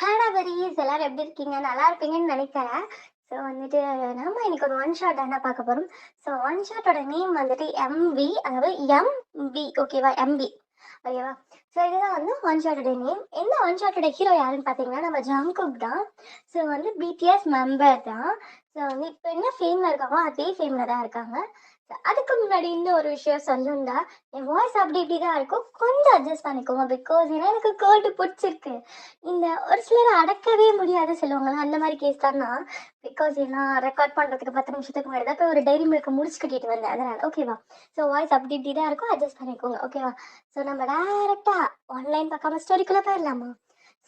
ஹேடா பெரியஸ் எல்லாரும் எப்படி இருக்கீங்க? நல்லா இருப்பீங்கன்னு நினைக்கிறேன். ஸோ வந்துட்டு நம்ம இன்னைக்கு ஒரு ஒன் ஷாட் என்ன பார்க்க போறோம். ஸோ ஒன் ஷாட்டோட நேம் வந்துட்டு எம்வி, அதாவது எம்பி, ஓகேவா? எம்பி, ஓகேவா? ஸோ இதுதான் வந்து ஒன் ஷாட்டோட நேம். இந்த ஒன் ஷாட்டோட ஹீரோ யாருன்னு பார்த்தீங்கன்னா நம்ம ஜங்குக் தான். ஸோ வந்து பிடிஎஸ் மெம்பர் தான். ஸோ வந்து இப்போ என்ன ஃபேமில் இருக்காங்களோ அதே ஃபேமில் தான் இருக்காங்க. அதுக்கு முன்னாடி இன்னும் ஒரு விஷயம் சொல்லணும்டா, என் வாய்ஸ் அப்படி இப்படி தான் இருக்கும், கொஞ்சம் அட்ஜஸ்ட் பண்ணிக்கோங்க. பிகாஸ் ஏன்னா எனக்கு கேர்டு பிடிச்சிருக்கு. இந்த ஒரு சிலர் அடக்கவே முடியாது சொல்லுவாங்கல்ல, அந்த மாதிரி கேஸ் தான் நான். பிகாஸ் ஏன்னா ரெக்கார்ட் பண்ணுறதுக்கு 10 நிமிஷத்துக்கு முன்னாடி தான் போய் ஒரு டைரி மில்க் முடிச்சு கட்டிட்டு வந்தேன், அதனால் ஓகேவா? ஸோ வாய்ஸ் அப்படி இப்படி தான் இருக்கும், அட்ஜஸ்ட் பண்ணிக்கோங்க, ஓகேவா? ஸோ நம்ம டேரெக்டாக ஆன்லைன் பார்க்காம ஸ்டோரிக்குள்ளே போயிடலாமா?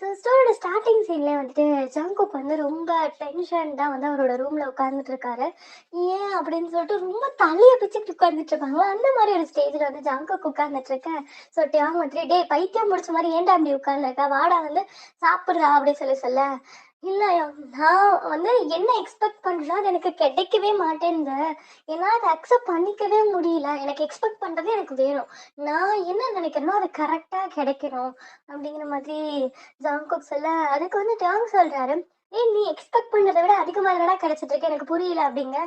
ஸோ ஸ்டோரியோட ஸ்டார்டிங் சீன்லேயே வந்துட்டு ஜங்குக் வந்து ரொம்ப டென்ஷன் தான் வந்து அவரோட ரூமில் உட்காந்துட்டு இருக்காரு. ஏன் அப்படின்னு சொல்லிட்டு ரொம்ப தலையை பிச்சுட்டு உட்காந்துட்டு இருப்பாங்க. அந்த மாதிரி ஒரு ஸ்டேஜில் வந்து ஜங்குக் உட்காந்துட்டு இருக்கேன். ஸோ டியாங் வந்துட்டு டே பைத்தியம் முடிச்ச மாதிரி ஏன்டா அப்படி உட்காந்துருக்கா, வாடா வந்து சாப்பிட்றா அப்படின்னு சொல்லி சொல்ல, இல்லை நான் வந்து என்ன எக்ஸ்பெக்ட் பண்ணுறேன் அது எனக்கு கிடைக்கவே மாட்டேங்குது. என்னால் அதை அக்செப்ட் பண்ணிக்கவே முடியல. எனக்கு எக்ஸ்பெக்ட் பண்ணுறது எனக்கு வேணும். நான் என்ன நினைக்கிறேனோ அது கரெக்டாக கிடைக்கணும் அப்படிங்கிற மாதிரி ஜாங்குக் சொல்ல, அதுக்கு வந்து டாங் சொல்றாரு, ஏய் நீ எக்ஸ்பெக்ட் பண்றதை விட அதிகமாக என்னடா கிடைச்சிட்டு இருக்கு, எனக்கு புரியல அப்படிங்க.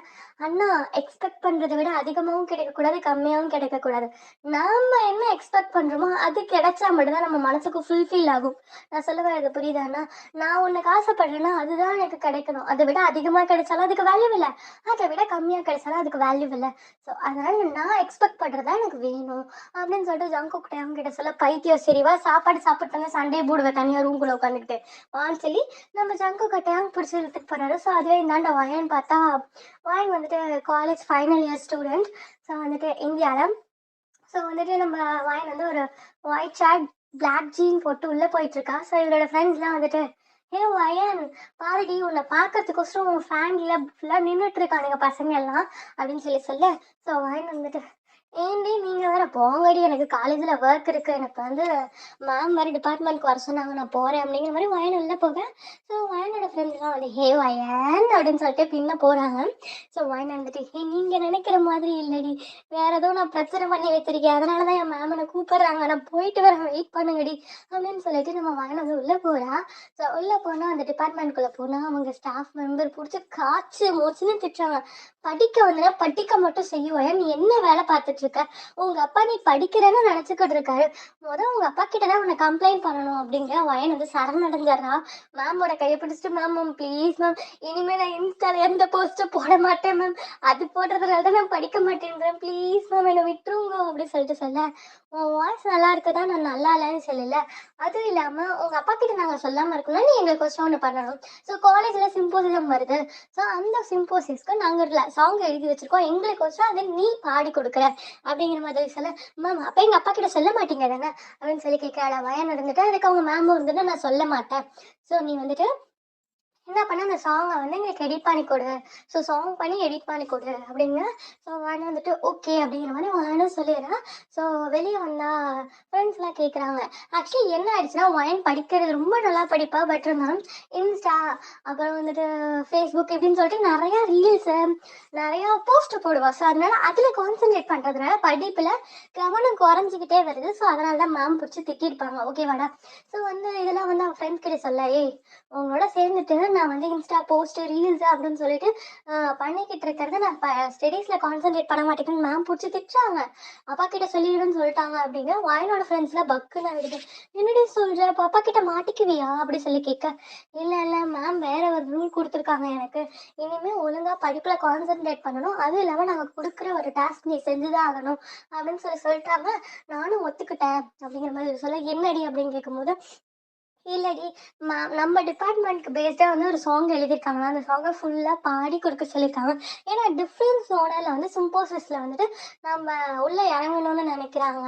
அண்ணா, எக்ஸ்பெக்ட் பண்றதை விட அதிகமாகவும் கிடைக்கக்கூடாது, கம்மியாகவும் கிடைக்கக்கூடாது. நாம என்ன எக்ஸ்பெக்ட் பண்றோமோ அது கிடைச்சா மட்டும்தான் நம்ம மனசுக்கு ஃபுல்ஃபில் ஆகும். நான் சொல்ல வரது புரியுதாண்ணா? நான் உனக்கு ஆசைப்படுறேன்னா அதுதான் எனக்கு கிடைக்கணும். அதை விட அதிகமாக கிடைச்சாலும் அதுக்கு வேல்யூ இல்லை, அதை விட கம்மியாக கிடைச்சாலும் அதுக்கு வேல்யூ இல்லை. ஸோ அதனால நான் எக்ஸ்பெக்ட் பண்றதா எனக்கு வேணும் அப்படின்னு சொல்லிட்டு ஜங்குக் டைம் கிட்ட சொல்ல, பைத்தியம் சரிவா சாப்பாடு சாப்பிட்டு சண்டே போடுவேன் தனியாக ரூம்குள்ளே உட்காந்துக்கிட்டு வான்னு சொல்லி நம்ம ஜங்குக்கு டேங்க் பிடிச்சி இழுத்துட்டு போறாரு. ஸோ அதுவே இந்தாண்ட வயன் பார்த்தா, வயன் வந்துட்டு college final year student. So வந்துட்டு இந்தியாவில். ஸோ வந்துட்டு நம்ம வயன் வந்து ஒரு ஒயிட் ஷர்ட் பிளாக் ஜீன் போட்டு உள்ளே போயிட்டு இருக்கா. ஸோ இவரோட ஃப்ரெண்ட்ஸ்லாம் வந்துட்டு, ஏ வயன் பாருடி உன்னை பார்க்கறதுக்கோசரம் உன் ஃபேன்ல ஃபுல்லாக நின்றுட்டு இருக்கானுங்க பசங்க எல்லாம் அப்படின்னு சொல்லி சொல்ல, ஸோ வயன் வந்துட்டு, ஏன்டி நீங்கள் வேற போங்கடி, எனக்கு காலேஜில் ஒர்க் இருக்குது, எனக்கு வந்து மேம் வேறு டிபார்ட்மெண்ட்க்கு வர சொன்னாங்க, நான் போகிறேன் அப்படிங்கிற மாதிரி வயன் உள்ள போக, ஸோ வயனோட ஃப்ரெண்ட்ஸ்லாம் வந்து ஹே வயன் அப்படின்னு சொல்லிட்டு பின்ன போகிறாங்க. ஸோ வயன் வந்துட்டு, ஹே நீங்கள் நினைக்கிற மாதிரி இல்லடி, வேற ஏதோ நான் பிரச்சனை பண்ணி வச்சிருக்கேன், அதனால தான் என் மேம் என்னை கூப்பிடுறாங்க, நான் போயிட்டு வரேன், வெயிட் பண்ணுங்கடி அப்படின்னு சொல்லிட்டு நம்ம வயன் வந்து உள்ளே போகிறா. ஸோ உள்ளே போனால் அந்த டிபார்ட்மெண்ட்குள்ளே போனால் அவங்க ஸ்டாஃப் மெம்பர் பிடிச்சி காய்ச்சி மூச்சுன்னு திட்டுறாங்க. படிக்க வந்தனா படிக்க மட்டும் செய்யுவாயா, நீ என்ன வேலை பார்த்துட்டு இருக்க, உங்க அப்பா நீ படிக்கிறேன்னு நினைச்சுக்கிட்டு இருக்காரு, உங்க அப்பா கிட்ட தான் உன்னை கம்ப்ளைண்ட் பண்ணணும் அப்படிங்கிற வயன் வந்து சரணடைஞ்சாரா. மேமோட கையை பிடிச்சிட்டு, மேம் மேம் ப்ளீஸ் மேம், இனிமேல் நான் இன்ஸ்டால எந்த போஸ்ட்டும் போட மாட்டேன் மேம், அது போடுறதுனால தான் நான் படிக்க மாட்டேங்கிறேன், ப்ளீஸ் மேம் என்னை விட்டுருங்க அப்படின்னு சொல்லிட்டு சொல்ல, உன் வாய்ஸ் நல்லா இருக்குதா, நான் நல்லா இல்லைன்னு சொல்லல, அதுவும் இல்லாமல் உங்கள் அப்பா கிட்ட நாங்கள் சொல்லாமல் இருக்கணும், நீ எங்களுக்கு கொஸ்டின் ஒன்று பண்ணணும். ஸோ காலேஜில் சிம்போசியம் வருது, ஸோ அந்த சிம்போசியஸ்க்கு நாங்கள் சாங் எழுதி வச்சிருக்கோம், எங்களுக்கு கொஸ்டின் அதை நீ பாடி கொடுக்குற அப்படிங்கிற மாதிரி சொல்ல, மேம் அப்போ எங்கள் அப்பா கிட்ட சொல்ல மாட்டீங்க தானே அப்படின்னு சொல்லி கேட்கல. வயன் இருந்துட்டு அதுக்கு அவங்க மேமும் இருந்துட்டு நான் சொல்ல மாட்டேன், ஸோ நீ வந்துட்டு என்ன பண்ண அந்த சாங்கை வந்து எங்களுக்கு எடிட் பண்ணி கொடு, ஸோ சாங் பண்ணி எடிட் பண்ணி கொடு அப்படிங்க. ஸோ வாணி வந்துட்டு ஓகே அப்படிங்கிற மாதிரி வாணும் சொல்லிடுறேன். ஸோ வெளியே வந்தால் ஃப்ரெண்ட்ஸ்லாம் கேட்குறாங்க. ஆக்சுவலி என்ன ஆயிடுச்சுன்னா, ஒயன் படிக்கிறது ரொம்ப நல்லா படிப்பா, பட் இருந்தாலும் இன்ஸ்டா அப்புறம் வந்துட்டு ஃபேஸ்புக் இப்படின்னு சொல்லிட்டு நிறையா ரீல்ஸு நிறையா போஸ்ட் போடுவா. ஸோ அதனால அதில் கான்சென்ட்ரேட் பண்ணுறதுனால படிப்பில் கவனம் குறைஞ்சிக்கிட்டே வருது. ஸோ அதனால தான் மேம் பிடிச்சி திட்டிருப்பாங்க, ஓகேவாடா? ஸோ வந்து இதெல்லாம் வந்து அவன் ஃப்ரெண்ட்ஸ் கிட்ட சொல்ல, ஏய் உங்களோட சேர்ந்துட்டு நான் வந்து இன்ஸ்டா போஸ்ட் ரீல்ஸ் அப்படின்னு சொல்லிட்டு பண்ணிக்கிட்டு இருக்கிறது, நான் ஸ்டடீஸில் கான்சென்ட்ரேட் பண்ண மாட்டேங்குன்னு மேம் பிடிச்சி திட்டுறாங்க, அப்பா கிட்ட சொல்லிடுன்னு சொல்லிட்டாங்க அப்படிங்க. வாயனோட ஃப்ரெண்ட்ஸ்லாம் பக்குன்னு ஆகிடுது. என்னடி சொல்கிற, அப்போ அப்பா கிட்ட மாட்டிக்குவியா அப்படி சொல்லி கேட்க, இல்லை இல்லை மேம் வேற ஒரு ரூல் கொடுத்துருக்காங்க எனக்கு, இனிமேல் ஒழுங்காக படிப்பில் கான்சென்ட்ரேட் பண்ணணும், அதுவும் இல்லாமல் நாங்கள் கொடுக்குற ஒரு டாஸ்க் நீ செஞ்சுதான் ஆகணும் அப்படின்னு சொல்லிட்டாங்க. நானும் ஒத்துக்கிட்டேன் அப்படிங்கிற மாதிரி சொல்ல, என்னடி அப்படின்னு கேட்கும்போது, இல்லடி நம்ம டிபார்ட்மெண்ட்க்கு பேஸ்டாக வந்து ஒரு சாங் எழுதியிருக்காங்க, அந்த சாங்கை ஃபுல்லாக பாடி கொடுக்க சொல்லியிருக்காங்க. ஏன்னா டிஃப்ரெண்ட் ஜோனரில் வந்து சிம்போசிஸில் வந்துட்டு நம்ம உள்ளே இறங்கணும்னு நினைக்கிறாங்க.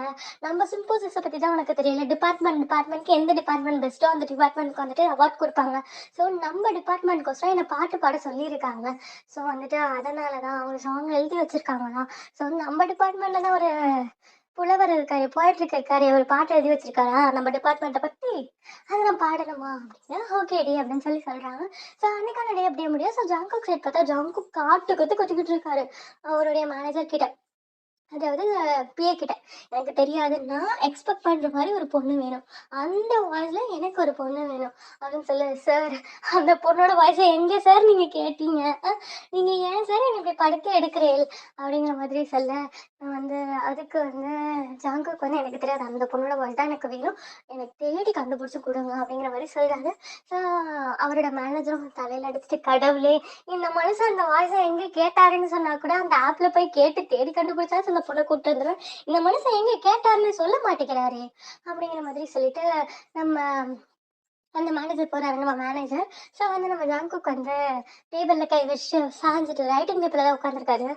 நம்ம சிம்போசிஸை பற்றி தான் உனக்கு தெரியல, டிபார்ட்மெண்ட்க்கு எந்த டிபார்ட்மெண்ட் பெஸ்ட்டோ அந்த டிபார்ட்மெண்ட்க்கு வந்துட்டு அவார்ட் கொடுப்பாங்க. ஸோ நம்ம டிபார்ட்மெண்ட்க்கோசரம் என்னை பாட்டு பாட சொல்லியிருக்காங்க. ஸோ வந்துட்டு அதனால தான் அவங்க சாங் எழுதி வச்சுருக்காங்களாம். ஸோ நம்ம டிபார்ட்மெண்ட்டில் தான் ஒரு புலவர் இருக்காரு, போயிட்ருக்கு இருக்காரு, ஒரு பாட்டு எழுதி வச்சிருக்காரா நம்ம டிபார்ட்மெண்ட்டை பற்றி, அதை நான் பாடணுமா அப்படின்னு, ஓகேடி அப்படின்னு சொல்லி சொல்கிறாங்க. ஸோ அன்னைக்கான டே அப்படியே முடியும். ஸோ ஜங்குக் சைட் பார்த்தா ஜங்குக் காட்டு கற்று கற்றுக்கிட்டு இருக்காரு அவருடைய மேனேஜர் கிட்ட. அதாவது பிஏ கிட்ட எனக்கு தெரியாது, நான் எக்ஸ்பெக்ட் பண்ற மாதிரி ஒரு பொண்ணு வேணும், அந்த வாய்ஸ்ல எனக்கு ஒரு பொண்ணு வேணும் அப்படின்னு சொல்லு. சார், அந்த பொண்ணோட வாய்ஸை எங்க சார் நீங்க கேட்டீங்க? நீங்க ஏன் சார் என்னை இப்படி படுத்து எடுக்கிறீள் அப்படிங்கிற மாதிரி சொல்ல. நான் வந்து அதுக்கு வந்து ஜாங்குக்கு வந்து எனக்கு தெரியாது, அந்த பொண்ணோட வாய்ஸ் தான் எனக்கு வேணும், எனக்கு தேடி கண்டுபிடிச்சி கொடுங்க அப்படிங்கிற மாதிரி சொல்றாரு. ஸோ அவரோட மேனேஜரும் தலையில அடிச்சுட்டு, கடவுளே, இந்த மனுஷன் அந்த வாய்ஸை எங்க கேட்டாருன்னு சொன்னா கூட அந்த ஆப்ல போய் கேட்டு தேடி கண்டுபிடிச்சா அந்த பொண்ணை கூப்பிட்டு வந்துடுவேன், இந்த மனுஷன் எங்க கேட்டாருன்னு சொல்ல மாட்டேங்கிறாரு அப்படிங்கிற மாதிரி சொல்லிட்டு நம்ம அந்த மேனேஜர் போறாரு, நம்ம மேனேஜர். ஸோ வந்து நம்ம ஜாங்குக்கு வந்து டேபிள்ல கை வச்சு சாஞ்சிட்டு ரைட்டிங் பேப்பர்ல தான் உட்காந்துருக்காரு.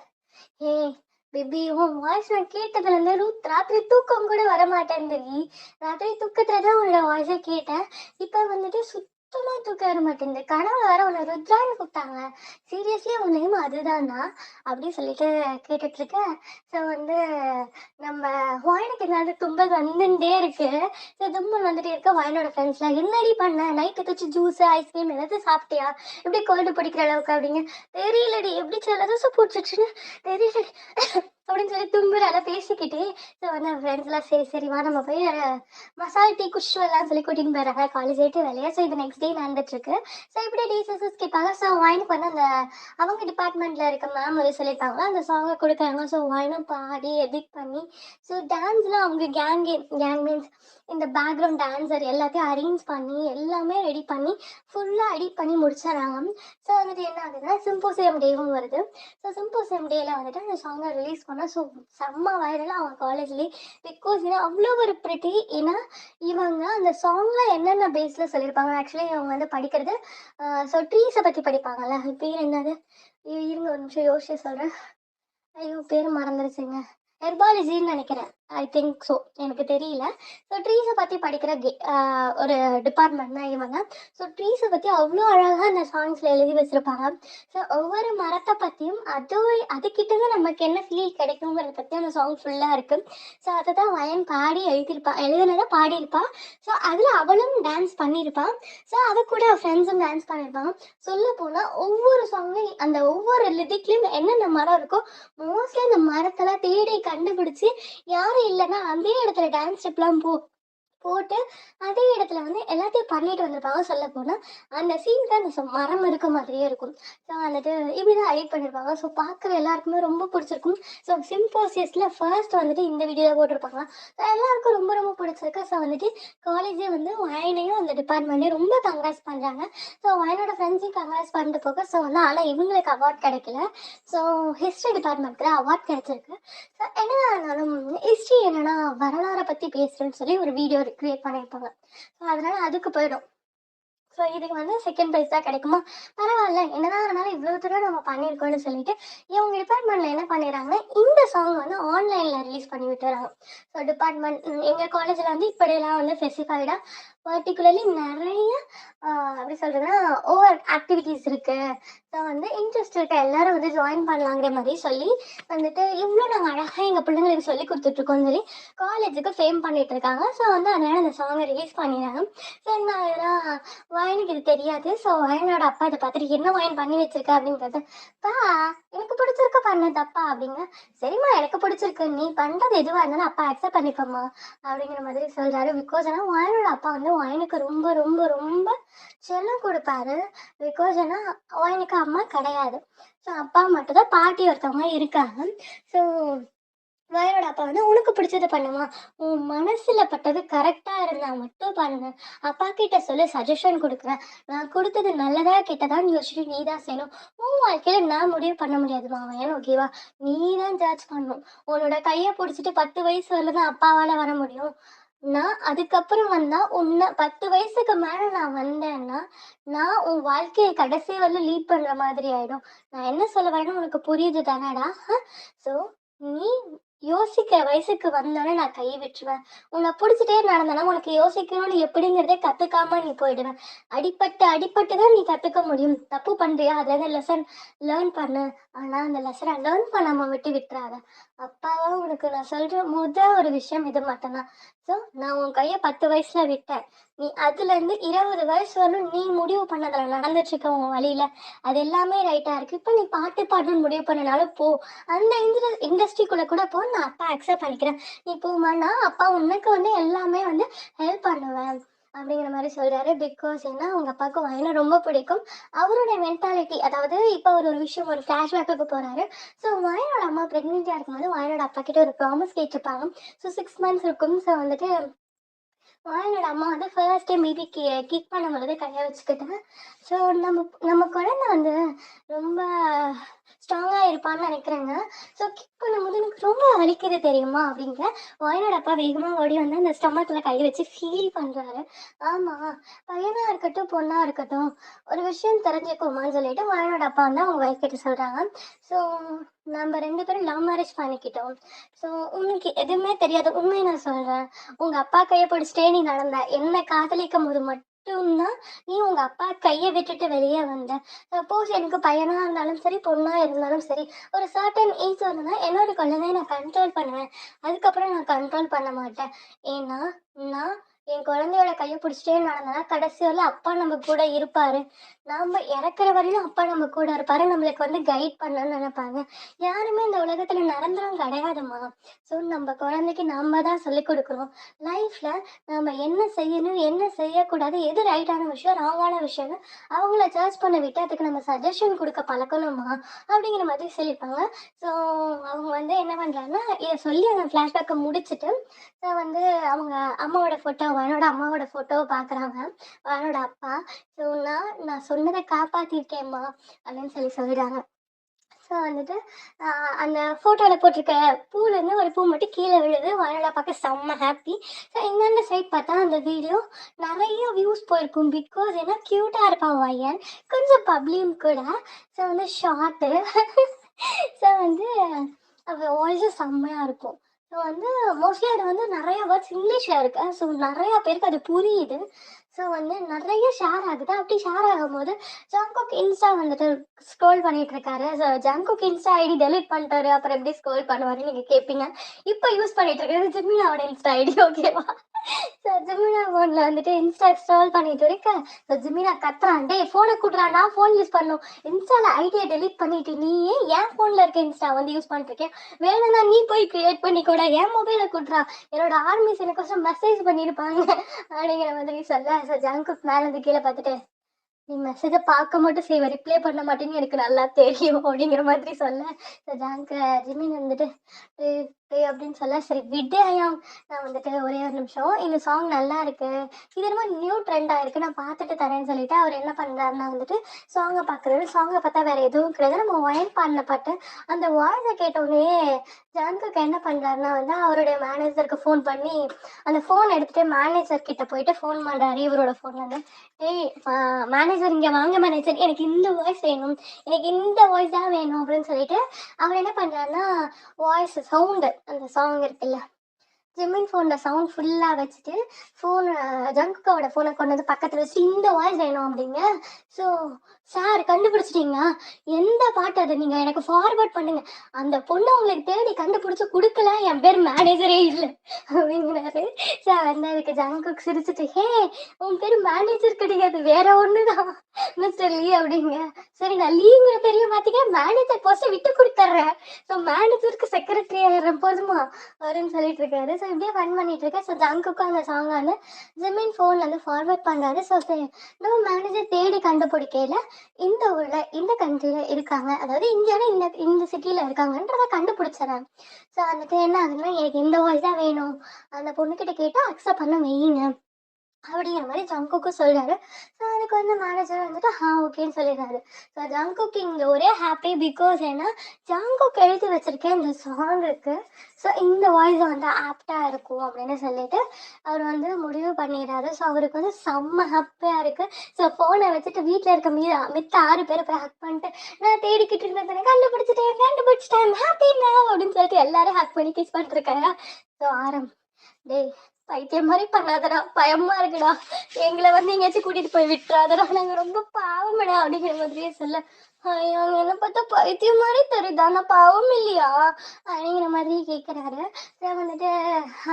ஏய் பேபி, உன் வாய்ஸ் நான் கேட்டதுல இருந்து ராத்திரி தூக்கம் கூட வர மாட்டேங்குது. ராத்திரி தூக்கத்துல தான் உன்னோட வாய்ஸை கேட்டேன், இப்ப வந்துட்டு சுத்தமா தூக்கம் வர மாட்டேங்குது, கனவுல வேற உன்னை ருத்ரான்னு கூப்பிட்டாங்க, சீரியஸ்லி உன் நேம் அதுதானா அப்படின்னு சொல்லிட்டு கேட்டுட்டு இருக்கேன். ஸோ வந்து நம்ம வாயனுக்கு ஏதாவது தும்பல் வந்துட்டே இருக்கு. ஸோ தும்பல் வந்துட்டே இருக்க வாயனோட ஃப்ரெண்ட்ஸ்லாம், என்னடி பண்ண நைட்டு வச்சு ஜூஸ் ஐஸ்கிரீம் ஏதாவது சாப்பிட்டியா, இப்படி கோல்டு பிடிக்கிற அளவுக்கு அப்படிங்க. தெரியலடி, எப்படி ஜலதோசை பிடிச்சிச்சுன்னு தெரியலடி அப்படின்னு சொல்லி தும்புறால பேசிக்கிட்டே. ஸோ வந்து ஃப்ரெண்ட்ஸ்லாம் சரி சரி வா நம்ம போய் மசாலா டீ குஷ்டு எல்லாம் சொல்லி கூட்டின்னு போயிடுறாங்க காலேஜ் ஆகிட்டு வேலையா. ஸோ இது நெக்ஸ்ட் டே நடந்துட்டு இருக்கு. ஸோ இப்படி டீச்சர்ஸஸ் கேட்பாங்க. ஸோ வாயினுக்கு வந்து அந்த அவங்க டிபார்ட்மெண்ட்ல இருக்க மேம் வந்து சொல்லியிருக்காங்களா அந்த சாங்கை கொடுக்குறாங்க. ஸோ வாயினும் பாடி எடிட் பண்ணி, ஸோ டான்ஸ்லாம் அவங்க கேங் மீன்ஸ் இந்த பேக்ரவுண்ட் டான்ஸர் எல்லாத்தையும் அரேஞ்ச் பண்ணி எல்லாமே ரெடி பண்ணி ஃபுல்லாக எடிட் பண்ணி முடிச்சிடறாங்க. ஸோ வந்துட்டு என்ன ஆகுதுன்னா சிம்போசியம் டேவும் வருது. ஸோ சிம்போசியம் டேல வந்துட்டு அந்த சாங்கை ரிலீஸ் பண்ணால் ஸோ செம்ம வைரலாக அவங்க காலேஜ்லேயே. பிகாஸ் ஏன்னா அவ்வளோ ஒரு ப்ரிட்டி, ஏன்னா இவங்க அந்த சாங்கில் என்னென்ன பேஸில் சொல்லியிருப்பாங்க. ஆக்சுவலி இவங்க வந்து படிக்கிறது ஸோ ட்ரீஸை பற்றி படிப்பாங்கல்ல, அது பேர் என்னது, இருங்க ஒரு நிமிஷம் யோசிச்சு சொல்கிறேன். ஐயோ பேர் மறந்துருச்சுங்க, ஹெர்பாலஜின்னு நினைக்கிறேன், ஐ திங்க் ஸோ, எனக்கு தெரியல. ஸோ ட்ரீஸை பற்றி படிக்கிற ஒரு டிபார்ட்மெண்ட் தான் இவங்க. ஸோ ட்ரீஸை பற்றி அவ்வளோ அழகாக அந்த சாங்ஸில் எழுதி வச்சுருப்பாங்க. ஸோ ஒவ்வொரு மரத்தை பற்றியும் அதுக்கிட்ட நமக்கு என்ன ஃபீல் கிடைக்குங்கிறத பற்றி அந்த சாங் ஃபுல்லாக இருக்குது. ஸோ அதை தான் வயன் பாடி எழுதினதை பாடியிருப்பா. ஸோ அதில் அவளும் டான்ஸ் பண்ணியிருப்பான். ஸோ அதை கூட ஃப்ரெண்ட்ஸும் டான்ஸ் பண்ணியிருப்பாங்க. சொல்ல போனால் ஒவ்வொரு சாங்கும் அந்த ஒவ்வொரு லிரிக்லையும் என்னென்ன மரம் இருக்கோ மோஸ்ட்லி அந்த மரத்தெல்லாம் தேடி கண்டுபிடிச்சி யாரும் இல்லைன்னா அதே இடத்துல டான்ஸ் ஸ்டெப்லாம் போட்டு அதே இடத்துல வந்து எல்லாத்தையும் பண்ணிட்டு வந்திருப்பாங்க. சொல்ல போனால் அந்த சீனுக்கு அந்த மரம் இருக்க மாதிரியே இருக்கும். ஸோ வந்துட்டு இப்படிதான் எடிட் பண்ணியிருப்பாங்க. ஸோ பார்க்குற எல்லாருக்குமே ரொம்ப பிடிச்சிருக்கும். ஸோ சிம்போசியஸில் ஃபர்ஸ்ட் வந்துட்டு இந்த வீடியோ போட்டிருப்பாங்க. ஸோ எல்லாருக்கும் ரொம்ப ரொம்ப பிடிச்சிருக்கு. ஸோ வந்துட்டு காலேஜே வந்து வயனையும் அந்த டிபார்ட்மெண்ட்டையும் ரொம்ப கங்க்ராஸ் பண்ணுறாங்க. ஸோ வயனோட ஃப்ரெண்ட்ஸையும் கங்க்ராஸ் பண்ணிட்டு போக. ஸோ வந்து ஆனால் இவங்களுக்கு அவார்ட் கிடைக்கல. ஸோ ஹிஸ்ட்ரி டிபார்ட்மெண்ட்டில் அவார்ட் கிடைச்சிருக்கு. ஸோ என்ன இருந்தாலும் ஹிஸ்ட்ரி என்னன்னா வரலாறை பற்றி பேசுகிறேன்னு சொல்லி ஒரு வீடியோ கிரியேட் பண்ணியிருப்பாங்க. ஸோ அதனால அதுக்கு போயிடும். ஸோ இதுக்கு வந்து செகண்ட் ப்ரைஸ் தான் கிடைக்குமா, பரவாயில்ல, என்னதான் இருந்தாலும் இவ்வளோ தூரம் நம்ம பண்ணியிருக்கோம்னு சொல்லிட்டு இவங்க டிபார்ட்மெண்ட்டில் என்ன பண்ணிடுறாங்கன்னா இந்த சாங் வந்து ஆன்லைனில் ரிலீஸ் பண்ணி விட்டுறாங்க. ஸோ டிபார்ட்மெண்ட் எங்கள் காலேஜில் வந்து இப்படியெல்லாம் வந்து ஸ்பெசிஃபைடாக பர்டிகுலர்லி நிறைய எப்படி சொல்கிறதுன்னா ஓவர் ஆக்டிவிட்டீஸ் இருக்குது. ஸோ வந்து இன்ட்ரெஸ்ட் இருக்க எல்லாரும் வந்து ஜாயின் பண்ணலாங்கிற மாதிரி சொல்லி வந்துட்டு இவ்வளோ நாங்கள் அழகாக எங்கள் பிள்ளைங்களுக்கு சொல்லி கொடுத்துட்ருக்கோம்னு சொல்லி காலேஜுக்கு ஃபேம் பண்ணிட்டு இருக்காங்க. ஸோ வந்து அதனால் அந்த சாங்கை ரிலீஸ் பண்ணிடுறாங்க. ஸோ என்ன ஆகுதுன்னா வயனுக்கு இது தெரியாது. ஸோ வயனோட அப்பா இதை பார்த்துட்டு என்ன வயன் பண்ணி வச்சிருக்க அப்படின்னு கேட்டேன். பா எனக்கு பிடிச்சிருக்க பண்ண தப்பா அப்படிங்க. சரிம்மா எனக்கு பிடிச்சிருக்கு, நீ பண்ணுறது எதுவாக இருந்தாலும் அப்பா அக்செப்ட் பண்ணிப்போம்மா அப்படிங்கிற மாதிரி சொல்கிறாரு. பிகாஸ் ஏன்னா வயனோட அப்பா வந்து வயனுக்கு ரொம்ப ரொம்ப ரொம்ப செல்லம் கொடுப்பாரு. பிகாஸ் ஏன்னா வயனுக்கு அம்மா கிடையாது. ஸோ அப்பா மட்டும்தான், பாட்டி ஒருத்தவங்க இருக்காங்க. ஸோ வயனோட அப்பா வந்து உனக்கு பிடிச்சது பண்ணுமா, உன் மனசுல பட்டது கரெக்டா இருந்தா மட்டும் பண்ணு, அப்பா கிட்ட சொல்லி சஜஷன் கொடுக்குறேன், நான் கொடுத்தது நல்லதா கெட்டதான்னு யோசிச்சுட்டு நீ தான் செய்யணும், உன் வாழ்க்கையில நான் முடிவு பண்ண முடியாதுமா வயன், ஓகேவா, நீ தான் ஜட்ஜ் பண்ணணும். உன்னோட கையை பிடிச்சிட்டு 10 வயசு வரல தான் அப்பாவால வர முடியும். நான் அதுக்கப்புறம் வந்தா உன்னை 10 வயசுக்கு மேல நான் வந்தேன்னா நான் உன் வாழ்க்கையை கடைசி வரல லீட் பண்ற மாதிரி ஆயிடும். நான் என்ன சொல்ல வரேன்னு உனக்கு புரியுது தானடா? ஸோ நீ யோசிக்கிற வயசுக்கு வந்தோடனே நான் கை விட்டுருவேன். உன்னை பிடிச்சிட்டே நடந்தனா உனக்கு யோசிக்கணும்னு எப்படிங்கிறதே கற்றுக்காம நீ போயிடுவேன். அடிப்பட்டு தான் நீ கற்றுக்க முடியும். தப்பு பண்ணுறியா, அதுலேருந்து லெசன் லேர்ன் பண்ணு. ஆனால் அந்த லெசனை லேர்ன் பண்ணாமல் விட்டுறாத. அப்பாவா உனக்கு நான் சொல்கிற ஒரு விஷயம் இது மட்டும்தான். ஸோ நான் உன் கையை 10 வயசுல விட்டேன். நீ அதுலேருந்து 20 வயசு வரலும் நீ முடிவு பண்ணதில் நடந்துட்டு இருக்க உன் வழியில. அது எல்லாமே ரைட்டா இருக்கு. இப்போ நீ பாட்டு பாடணும்னு முடிவு பண்ணனாலும் போ. அந்த இண்டஸ்ட்ரிக்குள்ள கூட போ, நான் அப்பா அக்செப்ட் பண்ணிக்கிறேன். நீ போம்மா, நான் அப்பா உனக்கு வந்து எல்லாமே வந்து ஹெல்ப் பண்ணுவேன் அப்படிங்கிற மாதிரி சொல்றாரு. பிகாஸ் ஏன்னா உங்க அப்பாவுக்கு வயலை ரொம்ப பிடிக்கும். அவருடைய மென்டாலிட்டி, அதாவது இப்போ ஒரு ஒரு விஷயம், ஒரு ஃப்ளாஷ்பேக்கு போறாரு. ஸோ வயனோட அம்மா ப்ரெக்னெண்ட்டாக இருக்கும்போது வயனோட அப்பா கிட்ட ஒரு ப்ராமிஸ் கேட்டிருப்பாங்க. ஸோ 6 மந்த்ஸ் இருக்கும். ஸோ வந்துட்டு என்னோட அம்மா வந்து ஃபர்ஸ்ட் டைம் பேபி கிக் பண்ணும்பொழுது கையை வச்சுக்கிட்டேன். ஸோ நம்ம நம்ம குழந்தை வந்து ரொம்ப ஸ்ட்ராங்காக இருப்பான்னு நினைக்கிறேங்க. ஸோ கிக் பண்ணும்போது எனக்கு ரொம்ப வலிக்குது தெரியுமா அப்படிங்க. வாயனோட அப்பா வேகமாக ஓடி வந்து அந்த ஸ்டொமக்கில் கை வச்சு ஃபீல் பண்ணுறாரு. ஆமாம், பையனாக இருக்கட்டும் பொண்ணாக இருக்கட்டும் ஒரு விஷயம் தெரிஞ்சுக்கோமான்னு சொல்லிட்டு வாயனோட அப்பா வந்து அவங்க ஒய்ஃப் கிட்ட சொல்கிறாங்க. ஸோ நம்ம 2 பேரும் லவ் மேரேஜ் பண்ணிக்கிட்டோம். ஸோ உனக்கு எதுவுமே தெரியாது, உண்மையை நான் சொல்கிறேன். உங்க அப்பா கையை பிடிச்சிட்டே நீ நடந்த, என்ன காதலிக்கும் போது மட்டும்தான் நீ உங்க அப்பா கையை விட்டுட்டு வெளியே வந்த. சப்போஸ் எனக்கு பையனா இருந்தாலும் சரி பொண்ணா இருந்தாலும் சரி, ஒரு சர்டன் ஏஜ் வரணும்னா என்னோட குழந்தைய நான் கண்ட்ரோல் பண்ணுவேன். அதுக்கப்புறம் நான் கண்ட்ரோல் பண்ண மாட்டேன். ஏன்னா நான் என் குழந்தையோட கையை பிடிச்சிட்டே நடந்தேன்னா கடைசி வரல அப்பா நம்ம கூட இருப்பாரு. நாம இறக்குற வரையும் அப்பா நம்ம கூட இருப்பாரு, நம்மளுக்கு வந்து கைட் பண்ணணும்னு நினைப்பாங்க. யாருமே இந்த உலகத்துல நிரந்தரம் கிடையாதுமா. ஸோ நம்ம குழந்தைக்கு நாம தான் சொல்லிக் கொடுக்கணும். லைஃப்ல நம்ம என்ன செய்யணும் என்ன செய்யக்கூடாது, எது ரைட்டான விஷயம் ராங்கான விஷயம்னு அவங்கள சர்ச் பண்ண விட்டு அதுக்கு நம்ம சஜஷன் கொடுக்க பழக்கணுமா அப்படிங்கிற மாதிரி சொல்லியிருப்பாங்க. ஸோ அவங்க வந்து என்ன பண்ணுறாங்கன்னா இதை சொல்லி அந்த ஃப்ளாஷ்பேக்கை முடிச்சுட்டு ஸோ வந்து அவங்க அம்மாவோட ஃபோட்டோ, அவனோட அம்மாவோட ஃபோட்டோவை பார்க்குறாங்க, அவனோட அப்பா. ஸோ நான் சொன்னதை காப்பாற்றிருக்கேம்மா அப்படின்னு சொல்லிடுறாங்க. ஸோ வந்துட்டு அந்த ஃபோட்டோவில் போட்டிருக்க பூலேருந்து ஒரு பூ மட்டும் கீழே விழுது. வானோட பார்க்க செம்ம ஹாப்பி. ஸோ இந்தாண்ட சைட் பார்த்தா அந்த வீடியோ நிறைய வியூஸ் போயிருக்கும். பிகாஸ் ஏன்னா க்யூட்டாக இருப்பான் வயன், கொஞ்சம் பப்ளியும் கூட. ஸோ வந்து ஷார்ட்டு. ஸோ வந்து அவள் வாய்ஸும் செம்மையாக இருக்கும். ஸோ வந்து மோஸ்ட்லி அது வந்து நிறைய வேர்ட்ஸ் இங்கிலீஷில் இருக்கு. ஸோ நிறையா பேருக்கு அது புரியுது. ஸோ வந்து நிறைய ஷேர் ஆகுது. அப்படி ஷேர் ஆகும்போது ஜங்குக் இன்ஸ்டா வந்துட்டு ஸ்க்ரோல் பண்ணிட்டு இருக்காரு. So Jungkook Insta ID delete பண்ணிட்டாரு, அப்புறம் எப்படி ஸ்க்ரோல் பண்ணுவாருன்னு நீங்கள் கேட்பீங்க. இப்போ யூஸ் பண்ணிட்டு இருக்கிறது ஜிமினாவோட இன்ஸ்டா ஐடி, ஓகேவா? ஸோ ஜிமினா ஃபோனில் வந்துட்டு இன்ஸ்டா ஸ்க்ரோல் பண்ணிட்டு இருக்கேன். ஸோ ஜிமினா கத்துறான், டே ஃபோனை கொடுறா, நான் ஃபோன் யூஸ் பண்ணும். இன்ஸ்டாவில் ஐடியை டெலிட் பண்ணிட்டு நீ ஏன் ஃபோனில் இருக்க இன்ஸ்டா வந்து யூஸ் பண்ணிருக்கேன், வேணும்னா நீ போய் கிரியேட் பண்ணி கூட என் மொபைலை கொடுறா, என்னோட ஆர்மிஸ் எனக்கு மெசேஜ் பண்ணியிருப்பாங்க அப்படிங்கிற மாதிரி சொல்ல. ஸோ ஜங்குக் மேலே இருந்து கீழே பார்த்துட்டு, நீ மெசேஜை பார்க்க மட்டும் செய்வ, ரிப்ளை பண்ண மாட்டேன்னு எனக்கு நல்லா தெரியும் அப்படிங்கிற மாதிரி சொல்ல. ஸோ ஜிமின் வந்துட்டு அப்படின்னு சொல்ல, சரி விடு ஐயாம், நான் வந்துட்டு ஒரே ஒரு நிமிஷம், இந்த சாங் நல்லா இருக்கு, இது ரொம்ப நியூ ட்ரெண்டாக இருக்கு, நான் பார்த்துட்டு தரேன்னு சொல்லிட்டு அவர் என்ன பண்ணுறாருன்னா வந்துட்டு சாங்கை பார்க்குறாரு. சாங்கை பார்த்தா வேற எதுவும் கிடையாது, நம்ம ஒயன் பாடின பாட்டு. அந்த வாய்ஸை கேட்டோடனே ஜான்குக்கு என்ன பண்ணுறாருன்னா வந்து அவருடைய மேனேஜருக்கு ஃபோன் பண்ணி அந்த ஃபோன் எடுத்துகிட்டு மேனேஜர் கிட்ட போயிட்டு ஃபோன் பண்ணுறாரு. இவரோட ஃபோன் வந்து, ஏய் மேனேஜர் இங்கே வாங்க மேனேஜர், எனக்கு இந்த வாய்ஸ் வேணும், எனக்கு இந்த வாய்ஸ் தான் வேணும் அப்படின்னு சொல்லிட்டு அவர் என்ன பண்ணுறாருன்னா வாய்ஸ் சவுண்டு அந்த சாங் இருக்குல்ல, ஜிமின் ஃபோனில் சவுண்ட் ஃபுல்லாக வச்சுட்டு ஃபோனு ஜங்குக்கோட ஃபோனை கொண்டு வந்து பக்கத்தில் வச்சு இந்த வாய்ஸ் வேணும் அப்படிங்க. ஸோ சார் கண்டுபிடிச்சிட்டிங்களா, எந்த பாட்டு அது, நீங்கள் எனக்கு ஃபார்வர்ட் பண்ணுங்க, அந்த பொண்ணு உங்களுக்கு தேடி கண்டுபிடிச்சி கொடுக்கல, என் பேர் மேனேஜரே இல்லை அப்படிங்கிறாரு. சார் வந்து அதுக்கு ஜங்குக் சிரிச்சிட்டு, ஹே உன் பேர் மேனேஜர் கிடையாது வேற ஒன்று தான் மிஸ்டர் லீ அப்படிங்க. சரி நான் லீங்கிற பெரிய மாற்றிக்க, மேனேஜர் போஸ்ட்டை விட்டு கொடுத்துட்றேன், ஸோ மேனேஜருக்கு செக்ரட்டரி ஆகிடுறேன் போதுமா அப்படின்னு சொல்லிட்டு இருக்காரு. ஸோ இப்படியே ஃபன் பண்ணிட்டு இருக்கேன். ஸோ ஜங்குக்கும் அந்த சாங்கை வந்து ஜிமின் ஃபோனில் வந்து ஃபார்வர்ட் பண்ணுறாரு. ஸோ நம்ம மேனேஜர் தேடி கண்டுபிடிக்கையில் இந்த ஊரில் இந்த கண்ட்ரியில் இருக்காங்க, அதாவது இந்தியாவில் இந்த இந்த சிட்டியில் இருக்காங்கன்றதை கண்டுபிடிச்சிடறாங்க. ஸோ வந்துட்டு என்ன ஆகுதுன்னா, எனக்கு இந்த வாய்ஸ் தான் வேணும், அந்த பொண்ணுக்கிட்ட கேட்டால் அக்செப்ட் பண்ண வையுங்க அப்படிங்கிற மாதிரி ஜங்குக்கும் சொல்றாரு. ஸோ அதுக்கு வந்து மேனேஜர் வந்துட்டு ஓகேன்னு சொல்லிடுறாரு. ஸோ ஜங்குக்கு இங்கே ஒரே ஹாப்பி. பிகாஸ் ஏன்னா ஜங்குக் எழுதி வச்சிருக்கேன் இந்த சாங்குக்கு. ஸோ இந்த வாய்ஸ் வந்து ஆப்டாக இருக்கும் அப்படின்னு சொல்லிட்டு அவர் வந்து முடிவு பண்ணிடுறாரு. ஸோ அவருக்கு வந்து செம்ம ஹாப்பியாக இருக்குது. ஸோ ஃபோனை வச்சுட்டு வீட்டில் இருக்க மித்த 6 பேரை போய் ஹக் பண்ணிட்டு, நான் தேடிக்கிட்டு இருந்தேன் கண்டுபிடிச்சிட்டேன் ஹாப்பிங்க அப்படின்னு சொல்லிட்டு எல்லாரும் ஹக் பண்ணி கிஸ் பண்ணிருக்காங்க. ஸோ டேய் பைத்தியம் மாதிரி பண்ணாதடா, பயமா இருக்குடா, எங்களை வந்து எங்கேயாச்சும் கூட்டிட்டு போய் விட்டுறாதடா, நாங்க ரொம்ப பாவமடா அப்படிங்கிற மாதிரியே சொல்ல, ஐயோ! அவங்க என்ன பார்த்தா பைத்தியம் மாரி தெரியுதா? நான் பாவம் இல்லையா? அப்படிங்கிற மாதிரி கேட்குறாரு. நான் வந்துட்டு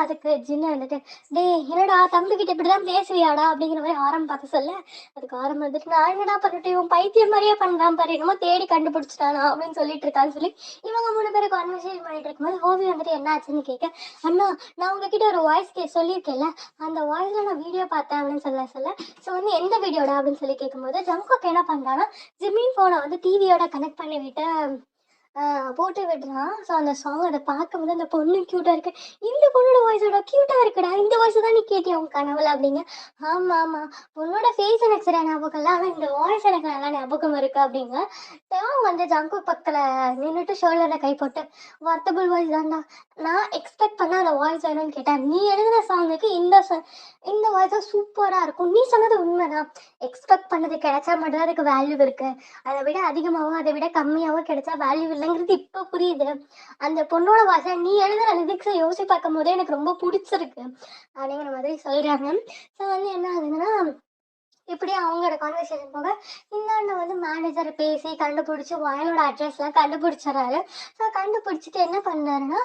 அதுக்கு ஜின்னு வந்துட்டு, "டேய் என்னடா தம்பிகிட்ட இப்படிதான் பேசுவியாடா?" அப்படிங்கிற மாரி ஆரம் பார்த்து சொல்ல, அதுக்கு ஆரம் வந்துட்டு, "நான் என்னடா பண்ணட்டும்? இவன் பைத்தியம் மாரியே பண்றான் பாரு. என்னமோ தேடி கண்டுபிடிச்சுட்டானா?" அப்படின்னு சொல்லிட்டு இருக்கான்னு சொல்லி, இவங்க 3 பேரும் கான்வர்சேஷன் பண்ணிட்டு இருக்கும்போது, ஓவி வந்துட்டு என்ன ஆச்சுன்னு கேட்க, "அண்ணா நான் உங்ககிட்ட ஒரு வாய்ஸ் சொல்லியிருக்கேன்ல, அந்த வாய்ஸ்ல நான் வீடியோ பார்த்தேன்" அப்படின்னு சொல்ல, ஸோ வந்து எந்த வீடியோடா? அப்படின்னு சொல்லி கேட்கும்போது, ஜங்குக் என்ன பண்றான்னா, ஜிம்மின் ஃபோனை வந்து டிவியோட கனெக்ட் பண்ணி விட்டு போட்டு விடுறான். ஸோ அந்த சாங் அத பார்க்கும்போது அந்த பொண்ணு கியூட்டா இருக்கு. "இந்த பொண்ணோட வாய்ஸோட கியூட்டா இருக்குடா. இந்த வாய்ஸ தான் நீ கேட்டியா உன் கனவுல?" அப்படிங்க. "ஆமா, ஆமா. பொண்ணோட ஃபேஸ் எனக்கு சரியா ஞாபகம் இல்ல. ஆனா இந்த வாய்ஸ் எனக்கு நல்லா ஞாபகம் இருக்கு" அப்படிங்க. தேவ் வந்து ஜங்குக் பக்கத்துல நின்னுட்டு ஷோல்டர்ல கை போட்டு, "வொர்த்தபிள் வாய்ஸ் தான்டா. நான் எக்ஸ்பெக்ட் பண்ண அந்த வாய்ஸ் வேணும்னு கேட்டேன். நீ எழுதின சாங்குக்கு இந்த வாய்ஸ் தான் சூப்பரா இருக்கும். நீ சொன்னது உண்மைதான். எக்ஸ்பெக்ட் பண்ணது கிடைச்சா மட்டும் தான் அதுக்கு வேல்யூ இருக்கு. அதை விட அதிகமாவோ அதை விட கம்மியாவோ கிடைச்சா வேல்யூ இல்லைங்கிறது இப்போ புரியுது. அந்த பொண்ணோட வாசை நீ எழுதுற லிரிக்ஸை யோசிச்சு பார்க்கும் போதே எனக்கு ரொம்ப பிடிச்சிருக்கு" அப்படிங்கிற மாதிரி சொல்றாங்க. ஸோ வந்து என்ன ஆகுதுன்னா, இப்படியே அவங்களோட கான்வர்சேஷன் போக, இன்னொன்று வந்து மேனேஜரை பேசி கண்டுபிடிச்சி வயனோட அட்ரஸ்லாம் கண்டுபிடிச்சிடறாரு. ஸோ கண்டுபிடிச்சிட்டு என்ன பண்ணாருன்னா,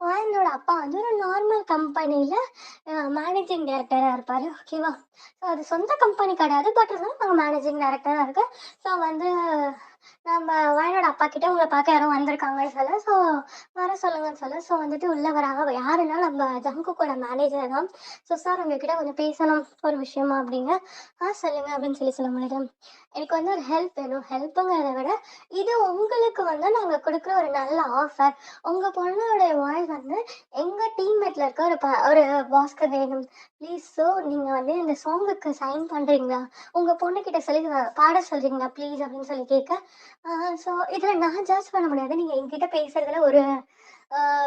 வயனோட அப்பா வந்து ஒரு நார்மல் கம்பெனியில் மேனேஜிங் டைரக்டராக இருப்பார். ஓகேவா? ஸோ அது சொந்த கம்பெனி கிடையாது. பட் இருந்தாலும் நாங்கள் மேனேஜிங் டைரக்டராக இருக்கு. ஸோ வந்து நம்ம வயனோட அப்பா கிட்ட உங்களை பார்க்க யாரும் வந்திருக்காங்கன்னு சொல்ல, ஸோ வர சொல்லுங்கன்னு சொல்ல, ஸோ வந்துட்டு உள்ளே வராங்க. யாருன்னா நம்ம ஜங்குக்கோட மேனேஜர் தான். ஸோ சார் உங்ககிட்ட கொஞ்சம் பேசணும் ஒரு விஷயமா அப்படிங்க. சொல்லுங்க அப்படின்னு சொல்ல முடியுது. எனக்கு வந்து ஒரு ஹெல்ப் வேணும். ஹெல்ப்புங்கிறத விட, இது உங்களுக்கு வந்து நாங்க குடுக்குற ஒரு நல்ல ஆஃபர். உங்க பொண்ணோட வாய்ஸ் வந்து எங்க டீம்மேட்ல இருக்க ஒரு பாஸ்க்கு வேணும். ப்ளீஸ் ஸோ நீங்க வந்து இந்த சாங்குக்கு சைன் பண்றீங்களா? உங்க பொண்ணுகிட்ட சொல்லி பாட சொல்றீங்களா ப்ளீஸ் அப்படின்னு சொல்லி கேட்க, ஸோ இதுல நான் ஜட்ஜ் பண்ண முடியாது. நீங்க என்கிட்ட பேசுறதுல ஒரு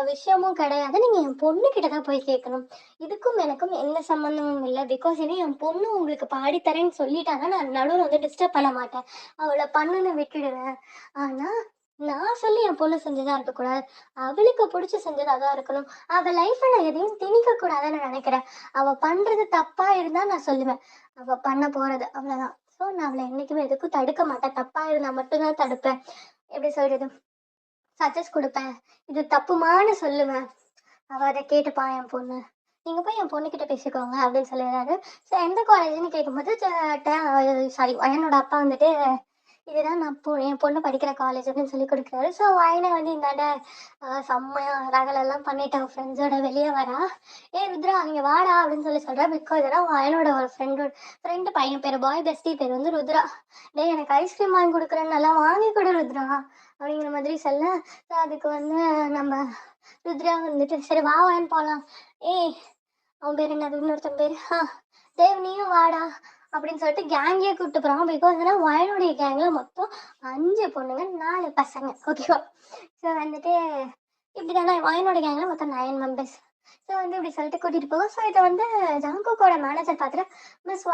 விஷயமும் கிடையாது. நீங்க என் பொண்ணுகிட்ட தான் போய் கேட்கணும். இதுக்கும் எனக்கும் எந்த சம்மந்தமும் இல்ல. பிகாஸ் ஏன்னா என் பொண்ணு உங்களுக்கு பாடி தரேன்னு சொல்லிட்டான்னா, நான் நடுவுல வந்து டிஸ்டர்ப் பண்ண மாட்டேன். அவள பண்ணுன்னு விட்டுடுவேன். ஆனா, நான் சொல்லி என் பொண்ணு செஞ்சதா இருக்கக்கூடாது. அவளுக்கு புடிச்சு செஞ்சதா தான் இருக்கணும். அவ லைஃப்ல நான் எதையும் திணிக்க கூடாதுன்னு நெனைக்கிறேன். அவ பண்றது தப்பா இருந்தா நான் சொல்லுவேன். அவ பண்ண போறது அவ்வளவுதான். ஸோ நான் அவள என்னைக்குமே எதுக்கும் தடுக்க மாட்டேன். தப்பா இருந்தா மட்டும் தான் தடுப்பேன். எப்படி சொல்றது? சஜஸ்ட் குடுப்பேன். இது தப்புமான்னு சொல்லுவேன். அவ அத கேட்டுப்பா என் பொண்ணு. நீங்க போய் என் பொண்ணுகிட்ட பேசிக்கோங்க அப்படின்னு சொல்லிடுறாரு. ஸோ எந்த காலேஜ்ன்னு கேட்கும்போது சாரி வயனோட அப்பா வந்துட்டு, இதுதான் நான் என் பொண்ணு படிக்கிற காலேஜ் அப்படின்னு சொல்லி கொடுக்குறாரு. ஸோ வயனை வந்து இந்தாண்ட செம்மையா ரகலெல்லாம் பண்ணிட்டு அவன் ஃப்ரெண்ட்ஸோட வெளியே வரா. ருத்ரா இங்கே வாடா அப்படின்னு சொல்றா. பிகாஸ் இதெல்லாம் வயனோட ஒரு ஃப்ரெண்டு பையன் பேர் பாய் பெஸ்டி பேர் வந்து ருத்ரா. டேய் எனக்கு ஐஸ்கிரீம் வாங்கி கொடுக்குறேன்னு நல்லா வாங்கி கொடு ருத்ரா அப்படிங்கிற மாதிரி சொல்ல, ஸோ அதுக்கு வந்து நம்ம ருத்ரா வந்துட்டு சரி வா வான்னு போகலாம். ஏய் அவன் பேர் என்னது இன்னொருத்தன் பேர் தேவ் நீயும் வாடா அப்படின்னு சொல்லிட்டு கேங்கே கூப்பிட்டு போகிறான். பிகாஸ் ஏன்னா வயனுடைய கேங்கில் மொத்தம் 5 பொண்ணுங்க 4 பசங்க. ஓகேவா? ஸோ வந்துட்டு இப்படி தானே வயனோட கேங்கில் மொத்தம் 9 மெம்பர்ஸ். ஸோ வந்து இப்படி சொல்லிட்டு கூட்டிகிட்டு போவோம். ஸோ இதை வந்து ஜாங்கோக்கோட மேனேஜர் பார்த்துட்டு மிஸ்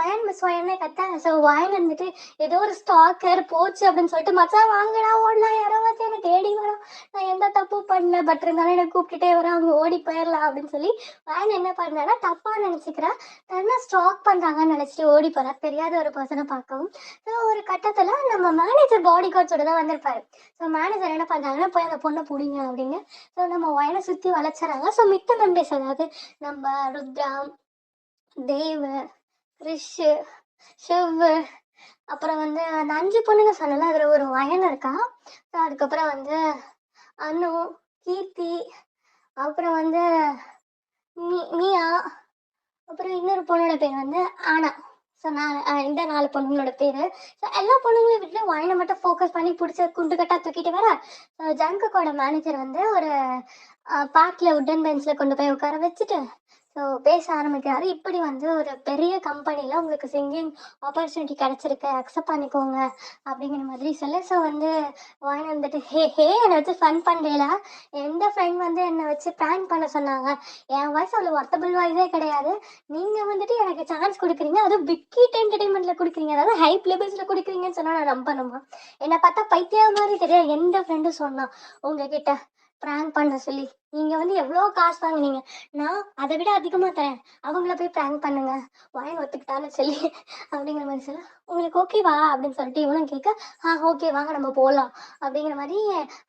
ஒயன்னே கத்த. ஸோ வயன் வந்துட்டு ஏதோ ஒரு ஸ்டாக்கர் போச்சு அப்படின்னு சொல்லிட்டு மச்சான் வாங்கடா ஓடலாம் யாரோ வச்சு என்னை தேடி வரோம். நான் எந்த தப்பும் பண்ணல. பட் இருந்தாலும் என்னை கூப்பிட்டுட்டே வரோம். அவங்க ஓடி போயிடலாம் அப்படின்னு சொல்லி வயன் என்ன பண்ணான்னா தப்பாக நினச்சிக்கிறா. தன்னை ஸ்டாக் பண்ணுறாங்கன்னு நினச்சிட்டு ஓடி போகிறா. தெரியாத ஒரு பர்சனை பார்க்கவும். ஸோ ஒரு கட்டத்தில் நம்ம மேனேஜர் பாடி கார்ட்ஸோட தான் வந்திருப்பாரு. ஸோ மேனேஜர் என்ன பண்ணுறாங்கன்னா போய் அந்த பொண்ணை பிடிங்க அப்படின்னு. ஸோ நம்ம வயனை சுற்றி வளைச்சிடறாங்க. ஸோ மித்த மெம்பர்ஸ் அதாவது நம்ம ருத்ரா, தேவ், கிறிஷ், சிவ், அப்புறம் வந்து அந்த 5 பொண்ணுங்க சொன்னல அதில் ஒரு வயன் இருக்கா. ஸோ அதுக்கப்புறம் வந்து அனு, கீர்த்தி, அப்புறம் வந்து மியா, அப்புறம் இன்னொரு பொண்ணோட பேர் வந்து ஆனா. ஸோ இந்த 4 பொண்ணுங்களோட பேர். ஸோ எல்லா பொண்ணுங்களையும் விட்டுட்டு வயனை மட்டும் ஃபோக்கஸ் பண்ணி பிடிச்ச குண்டு கட்டா தூக்கிட்டு வர, ஜங்குக்கோட மேனேஜர் வந்து ஒரு பார்க்கில் உட்டன் பெஞ்சில் கொண்டு போய் உட்கார வச்சுட்டு ஸோ பேச ஆரம்பிக்கிறாரு. இப்படி வந்து ஒரு பெரிய கம்பெனியில் உங்களுக்கு சிங்கிங் ஆப்பர்ச்சுனிட்டி கிடச்சிருக்கு, அக்செப்ட் பண்ணிக்கோங்க அப்படிங்கிற மாதிரி சொல்ல. ஸோ வந்து வாயின் வந்துட்டு என்னை வச்சு ஃபன் பண்ணுறீங்களா? எந்த ஃப்ரெண்ட் வந்து என்னை வச்சு ப்ராங்க் பண்ண சொன்னாங்க? என் வாய்ஸ் அவ்வளோ ஒர்த்தபிள் வாய்ஸே கிடையாது. நீங்கள் வந்துட்டு எனக்கு சான்ஸ் கொடுக்குறீங்க, அதுவும் பிக்கிட் என்டர்டைன்மெண்ட்டில் கொடுக்குறீங்க, அதாவது ஹைப் லெவல்ஸில் கொடுக்குறீங்கன்னு சொன்னால் நான் நம்பணுமா? என்னை பார்த்தா பைத்தியம் மாதிரி தெரியாது. எந்த ஃப்ரெண்டும் சொன்னான் உங்ககிட்ட பிராங்க் பண்ண சொல்லி. நீங்க வந்து எவ்வளோ காசு வாங்குனீங்க? நான் அதை விட அதிகமா தரேன். அவங்கள போய் பிராங்க் பண்ணுங்க. வாயன் ஒத்துக்கிட்டான்னு சொல்லி அப்படிங்கிற மாரி சொல்ல, உங்களுக்கு ஓகேவா? அப்படின்னு சொல்லிட்டு இவனும் கேட்க, ஓகே வாங்க நம்ம போலாம். அப்படிங்கிற மாரி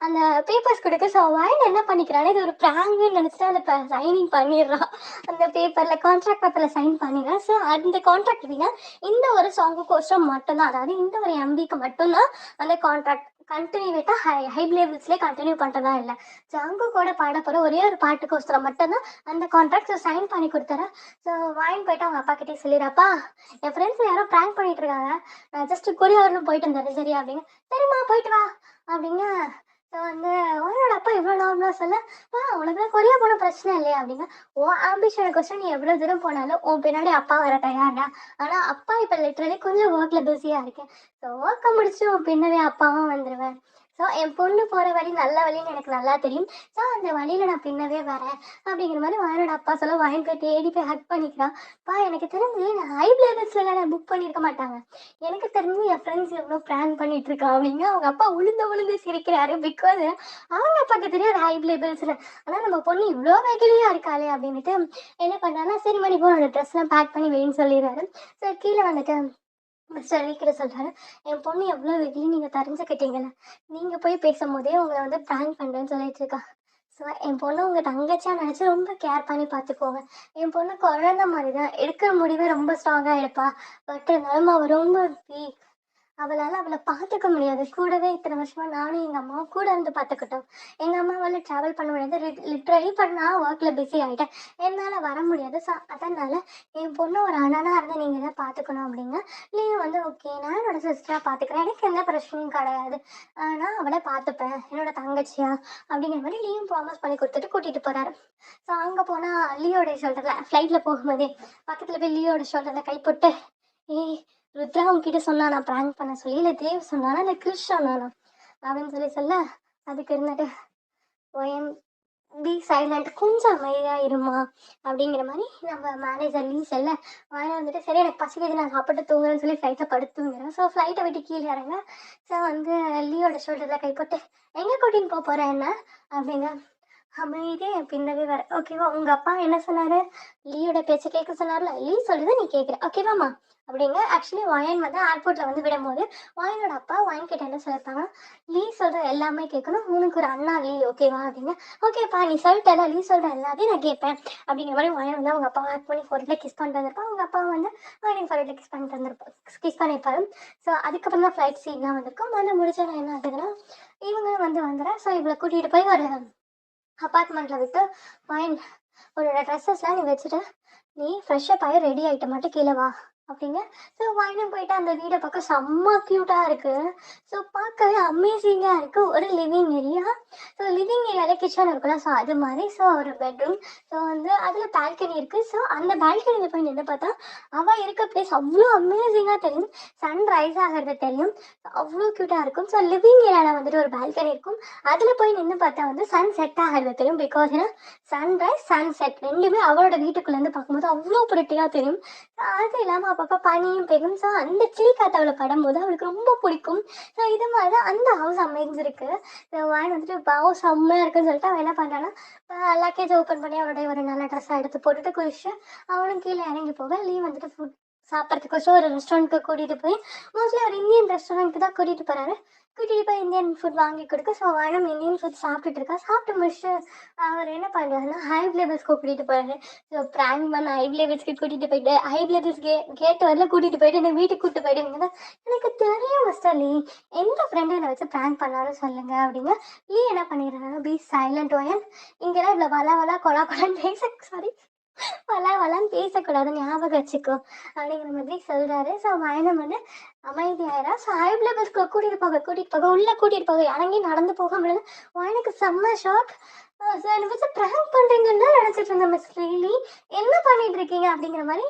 அந்த பேப்பர்ஸ் குடுக்க. ஸோ வாயன் என்ன பண்ணிக்கிறான்னா, இது ஒரு பிராங்க்ன்னு நெனச்சுட்டு அந்த சைனிங் பண்ணிடுறான். அந்த பேப்பர்ல கான்ட்ராக்ட் பேப்பர்ல சைன் பண்ணிடுறான். ஸோ அந்த கான்ட்ராக்ட் எப்படின்னா, இந்த ஒரு சாங்குக்கோசரம் மட்டும் தான். அதாவது இந்த ஒரு எம்பிக்கு மட்டும் தான் அந்த கான்ட்ராக்ட். கன்டினியூவேட்டா ஹை லெவல்ஸ்லேயே கன்டினியூ பண்ணுறதா இல்லை. ஜங்கு கூட பாட போகிற ஒரே ஒரு பாட்டுக்கோசரம் மட்டும்தான் அந்த கான்ட்ராக்ட். ஸோ சைன் பண்ணி கொடுத்துறேன். ஸோ வாங்கிட்டு போயிட்டு அவங்க அப்பா கிட்டே சொல்லிடுறப்பா, என் ஃப்ரெண்ட்ஸ் யாரோ ப்ராங்க் பண்ணிட்டு இருக்காங்க, நான் ஜஸ்ட் கொரியாவர்னு போயிட்டு இருந்தேன் சரியா அப்படிங்க. சரிம்மா போயிட்டு வா அப்படிங்க. ஸோ வந்து உன்னோட அப்பா இவ்வளோ நார்மலாக சொல்ல, உனக்கு கொரியா போன பிரச்சனை இல்லையா அப்படிங்க. உன் ஆம்பிஷனுக்கோசரம் நீ எவ்வளோ தூரம் போனாலும் உன் பின்னாடி அப்பா வர தயாரா. ஆனால் அப்பா இப்போ லிட்டரலி கொஞ்சம் ஒர்க்கில் பிஸியாக இருக்கேன். ஸோ ஒர்க்கை முடிச்சு உன் பின்னாடி அப்பாவும் வந்துடுவேன். ஸோ என் பொண்ணு போகிற வழி நல்ல வழின்னு எனக்கு நல்லா தெரியும். ஸோ அந்த வழியில் நான் பின்னவே வரேன் அப்படிங்கிற மாதிரி வாயனோட அப்பா சொல்ல, வாயின் போய் தேடி போய் ஹக் பண்ணிக்கிறான். எனக்கு தெரிஞ்சு நான் ஹை பிளேவர்ஸ்லாம் புக் பண்ணியிருக்க மாட்டாங்க. எனக்கு தெரிஞ்சு என் ஃப்ரெண்ட்ஸ் எவ்வளோ பிளான் பண்ணிட்டு இருக்கான் அப்படிங்க. அவங்க அப்பா உளுந்து சிரிக்கிறாரு. பிகாஸ் அவங்க அப்பாவுக்கு தெரியும் ஒரு ஹை பிளேவர்ஸில். ஆனால் நம்ம பொண்ணு இவ்வளோ வெகுலியாக இருக்காளே அப்படின்ட்டு என்ன பண்ணுறாங்கன்னா, சரி மணி போன ட்ரெஸ்லாம் பேக் பண்ணி வெயின்னு சொல்லிடுறாரு. ஸோ கீழே வந்துட்டு மிஸ்டர் வீக்கிட்ட சொல்கிறாரு, என் பொண்ணு எவ்வளோ வெகுலி நீங்கள் தெரிஞ்சுக்கிட்டீங்கல்ல, நீங்கள் போய் பேசும்போதே உங்களை வந்து ப்ராங்க் பண்ணுறேன்னு சொல்லிட்டு இருக்கா. ஸோ என் பொண்ணு உங்கள் தங்கச்சியாக நினச்சி ரொம்ப கேர் பண்ணி பார்த்துக்கோங்க. என் பொண்ணு குழந்த மாதிரி தான், எடுக்கிற முடிவே ரொம்ப ஸ்ட்ராங்காக எடுப்பா. பட் இருந்தாலும் அவள் ரொம்ப வீக். அவளை பார்த்துக்க முடியாது. கூடவே இத்தனை வருஷமா நானும் எங்கள் அம்மாவும் கூட இருந்து பார்த்துக்கிட்டோம். எங்கள் அம்மாவால் ட்ராவல் பண்ண முடியாது லிட்ரலி. பட் நான் ஒர்க்கில் பிஸி ஆகிட்டேன், என்னால் வர முடியாது. ஸோ அதனால் என் பொண்ணு ஒரு அண்ணனாக இருந்து நீங்கள் தான் பார்த்துக்கணும் அப்படிங்க. நீங்கள் வந்து ஓகே, நான் என்னோட சிஸ்டராக பார்த்துக்கிறேன், எனக்கு எந்த பிரச்சனையும் கிடையாது, நான் அவளை பார்த்துப்பேன் என்னோட தங்கச்சியா அப்படிங்கிற மாதிரி லீவும் ப்ராமிஸ் பண்ணி கொடுத்துட்டு கூட்டிகிட்டு போகிறாரு. ஸோ அங்கே போனால் லியோடைய ஷோல்டரில் ஃப்ளைட்டில் போகும்போதே பக்கத்தில் போய் லியோட ஷோல்டரில் கை போட்டு, ஏய் ருத்ரா உங்ககிட்ட சொன்னா நான் ப்ராங்க் பண்ண சொல்லி, இல்லை தேவ் சொன்னானா இல்லை கிறிஷ் சொன்னானா அப்படின்னு சொல்ல, அதுக்கு இருந்துட்டு ஒயன் பி சைலண்ட், கொஞ்சம் அமைதியாக இருமா அப்படிங்கிற மாதிரி நம்ம மேனேஜர் லீ சொல்ல, வாயில் வந்துட்டு சரி எனக்கு பசிக்குது நான் சாப்பிட்டு தூங்குறேன்னு சொல்லி ஃப்ளைட்டை படுத்து தூங்குறேன். ஸோ ஃப்ளைட்டை விட்டு கீழே இறங்க. ஸோ வந்து லீயோட ஷோல்டரில் கைப்பட்டு, எங்கே கூட்டின்னு போகிறேன் என்ன அப்படிங்க. அமைதியே என் பின்னவே வர. ஓகேவா, உங்கள் அப்பா என்ன சொன்னார்? லீயோட பேச்சை கேட்க சொன்னார்ல, லீ சொல்லுது நீ கேட்குற ஓகேவாம்மா அப்படிங்க. ஆக்சுவலி வாயன் வந்து ஏர்போர்ட்டில் வந்து விடும்போது வாயனோட அப்பா வாயன் கிட்ட என்ன சொல்லியிருப்பாங்க, லீ சொல்கிற எல்லாமே கேட்கணும், உனக்கு ஒரு அண்ணா லீ ஓகேவா அப்படிங்க. ஓகேப்பா நீ சொல்லிட்டல, லீ சொல்கிற எல்லாத்தையும் நான் கேட்பேன் அப்படிங்கிற மாதிரி வாயன் வந்து அவங்க அப்பா ஆக்ட் பண்ணி ஃபோர்ட்டில் கிஸ் பண்ணிட்டு வந்திருப்பான். அவங்க அப்பா வந்து வாயன் ஃபோர்ட்டில் கிஸ் பண்ணியிருப்பாரு. ஸோ அதுக்கப்புறம் தான் ஃப்ளைட் சீன்லாம் வந்திருக்கும். வந்து முடிச்சா என்ன ஆகுதுன்னா, இவங்க வந்து வந்துடுறேன். ஸோ இவளை கூட்டிகிட்டு போய் ஒரு அப்பார்ட்மெண்ட்டில் விட்டு, வாயன் உன்னோட ட்ரெஸ்ஸஸ்லாம் நீ வச்சுட்டு நீ ஃப்ரெஷ்ஷப் ஆகி ரெடி ஆகிட்ட மட்டும் கீழே வா அப்படிங்க. ஸோ வாயினும் போயிட்டு அந்த வீடை பார்க்க செம்ம க்யூட்டாக இருக்குது. ஸோ பார்க்கவே அமேசிங்காக இருக்குது. ஒரு லிவிங் ஏரியா. ஸோ லிவிங் ஏரியாவில் கிச்சன் இருக்குல்ல, ஸோ அது மாதிரி. ஸோ ஒரு பெட்ரூம். ஸோ வந்து அதில் பால்கனி இருக்குது. ஸோ அந்த பால்கனியில் போய் நின்று பார்த்தா அவள் இருக்க பிளேஸ் அவ்வளோ அமேசிங்காக தெரியும். சன் ரைஸ் ஆகிறது தெரியும். அவ்வளோ க்யூட்டாக இருக்கும். ஸோ லிவிங் ஏரியாவில் வந்துட்டு ஒரு பால்கனி இருக்கும். அதில் போய் நின்று பார்த்தா வந்து சன் செட் ஆகிறது தெரியும். பிகாஸ் ஏன்னா சன்ரைஸ் சன் செட் ரெண்டுமே அவளோட வீட்டுக்குள்ளேருந்து பார்க்கும்போது அவ்வளோ ப்ரிட்டியாக தெரியும். அது இல்லாமல் அப்பப்போ பனியும் பெய்யும். ஸோ அந்த சில் காற்று அவளை படும்போது அவளுக்கு ரொம்ப பிடிக்கும். ஸோ இது மாதிரி தான் அந்த ஹவுஸ் அமைஞ்சிருக்கு. ஸோ வாயின் வந்துட்டு ஹவுஸ் செம்மையாக இருக்குன்னு சொல்லிட்டு அவன் என்ன பண்ணுறான்னா, லக்கேஜ் ஓப்பன் பண்ணி அவளுடைய ஒரு நல்ல ட்ரெஸ்ஸாக எடுத்து போட்டுட்டு குளிச்சு அவளும் கீழே இறங்கி போக, லீவ் வந்துட்டு ஃபுட் சாப்பிட்றதுக்கோசம் ஒரு ரெஸ்டாரண்ட்டுக்கு கூட்டிகிட்டு போய், மோஸ்ட்லி ஒரு இந்தியன் ரெஸ்டாரண்ட்டுக்கு தான் கூட்டிகிட்டு போகிறாரு. கூட்டிகிட்டு போய் இந்தியன் ஃபுட் வாங்கி கொடுக்க. ஸோ வாயினும் இந்தியன் ஃபுட் சாப்பிட்டுட்டு இருக்கா. சாப்பிட்டு முடிச்சுட்டு அவர் என்ன பண்ணுறாருன்னா ஹை லெவல்ஸ்க்கு கூட்டிகிட்டு போகிறாரு. ஸோ ப்ராங்க் பண்ண ஹை லெவல்ஸ்க்கு கூட்டிகிட்டு போயிட்டு ஹை லெவல்ஸ் கேட்டு வரல கூட்டிகிட்டு போயிட்டு என்னை வீட்டுக்கு கூப்பிட்டு போயிடுவீங்க. எனக்கு தெரியும் மிஸ்டர் லீ, எந்த ஃப்ரெண்டை என்னை வச்சு ப்ராங்க் பண்ணாலும் சொல்லுங்கள் அப்படிங்க. லீ என்ன பண்ணிடுறாங்க, பி சைலண்ட் ஒயன், இங்கெல்லாம் இவ்வளோ வள கொலான்னு வளான்னு பேசக்கூடாது ஞாபகம் வச்சுக்கோ அப்படிங்கிற மாதிரி சொல்கிறாரு. ஸோ வயனம் வந்து அமைதியாயிரா. ஸோ ஹை லெவல்ஸ்க்கு கூட்டிகிட்டு போக உள்ளே கூட்டிகிட்டு போக இறங்கி நடந்து போக முடியாது. வயனுக்கு செம்ம ஷாக். ஸோ என்னை வச்சு ப்ராங்க் பண்ணுறீங்கன்னு தான் நினச்சிட்டு இருந்தேன் மிஸ் லீ, என்ன பண்ணிட்டு இருக்கீங்க அப்படிங்கிற மாதிரி.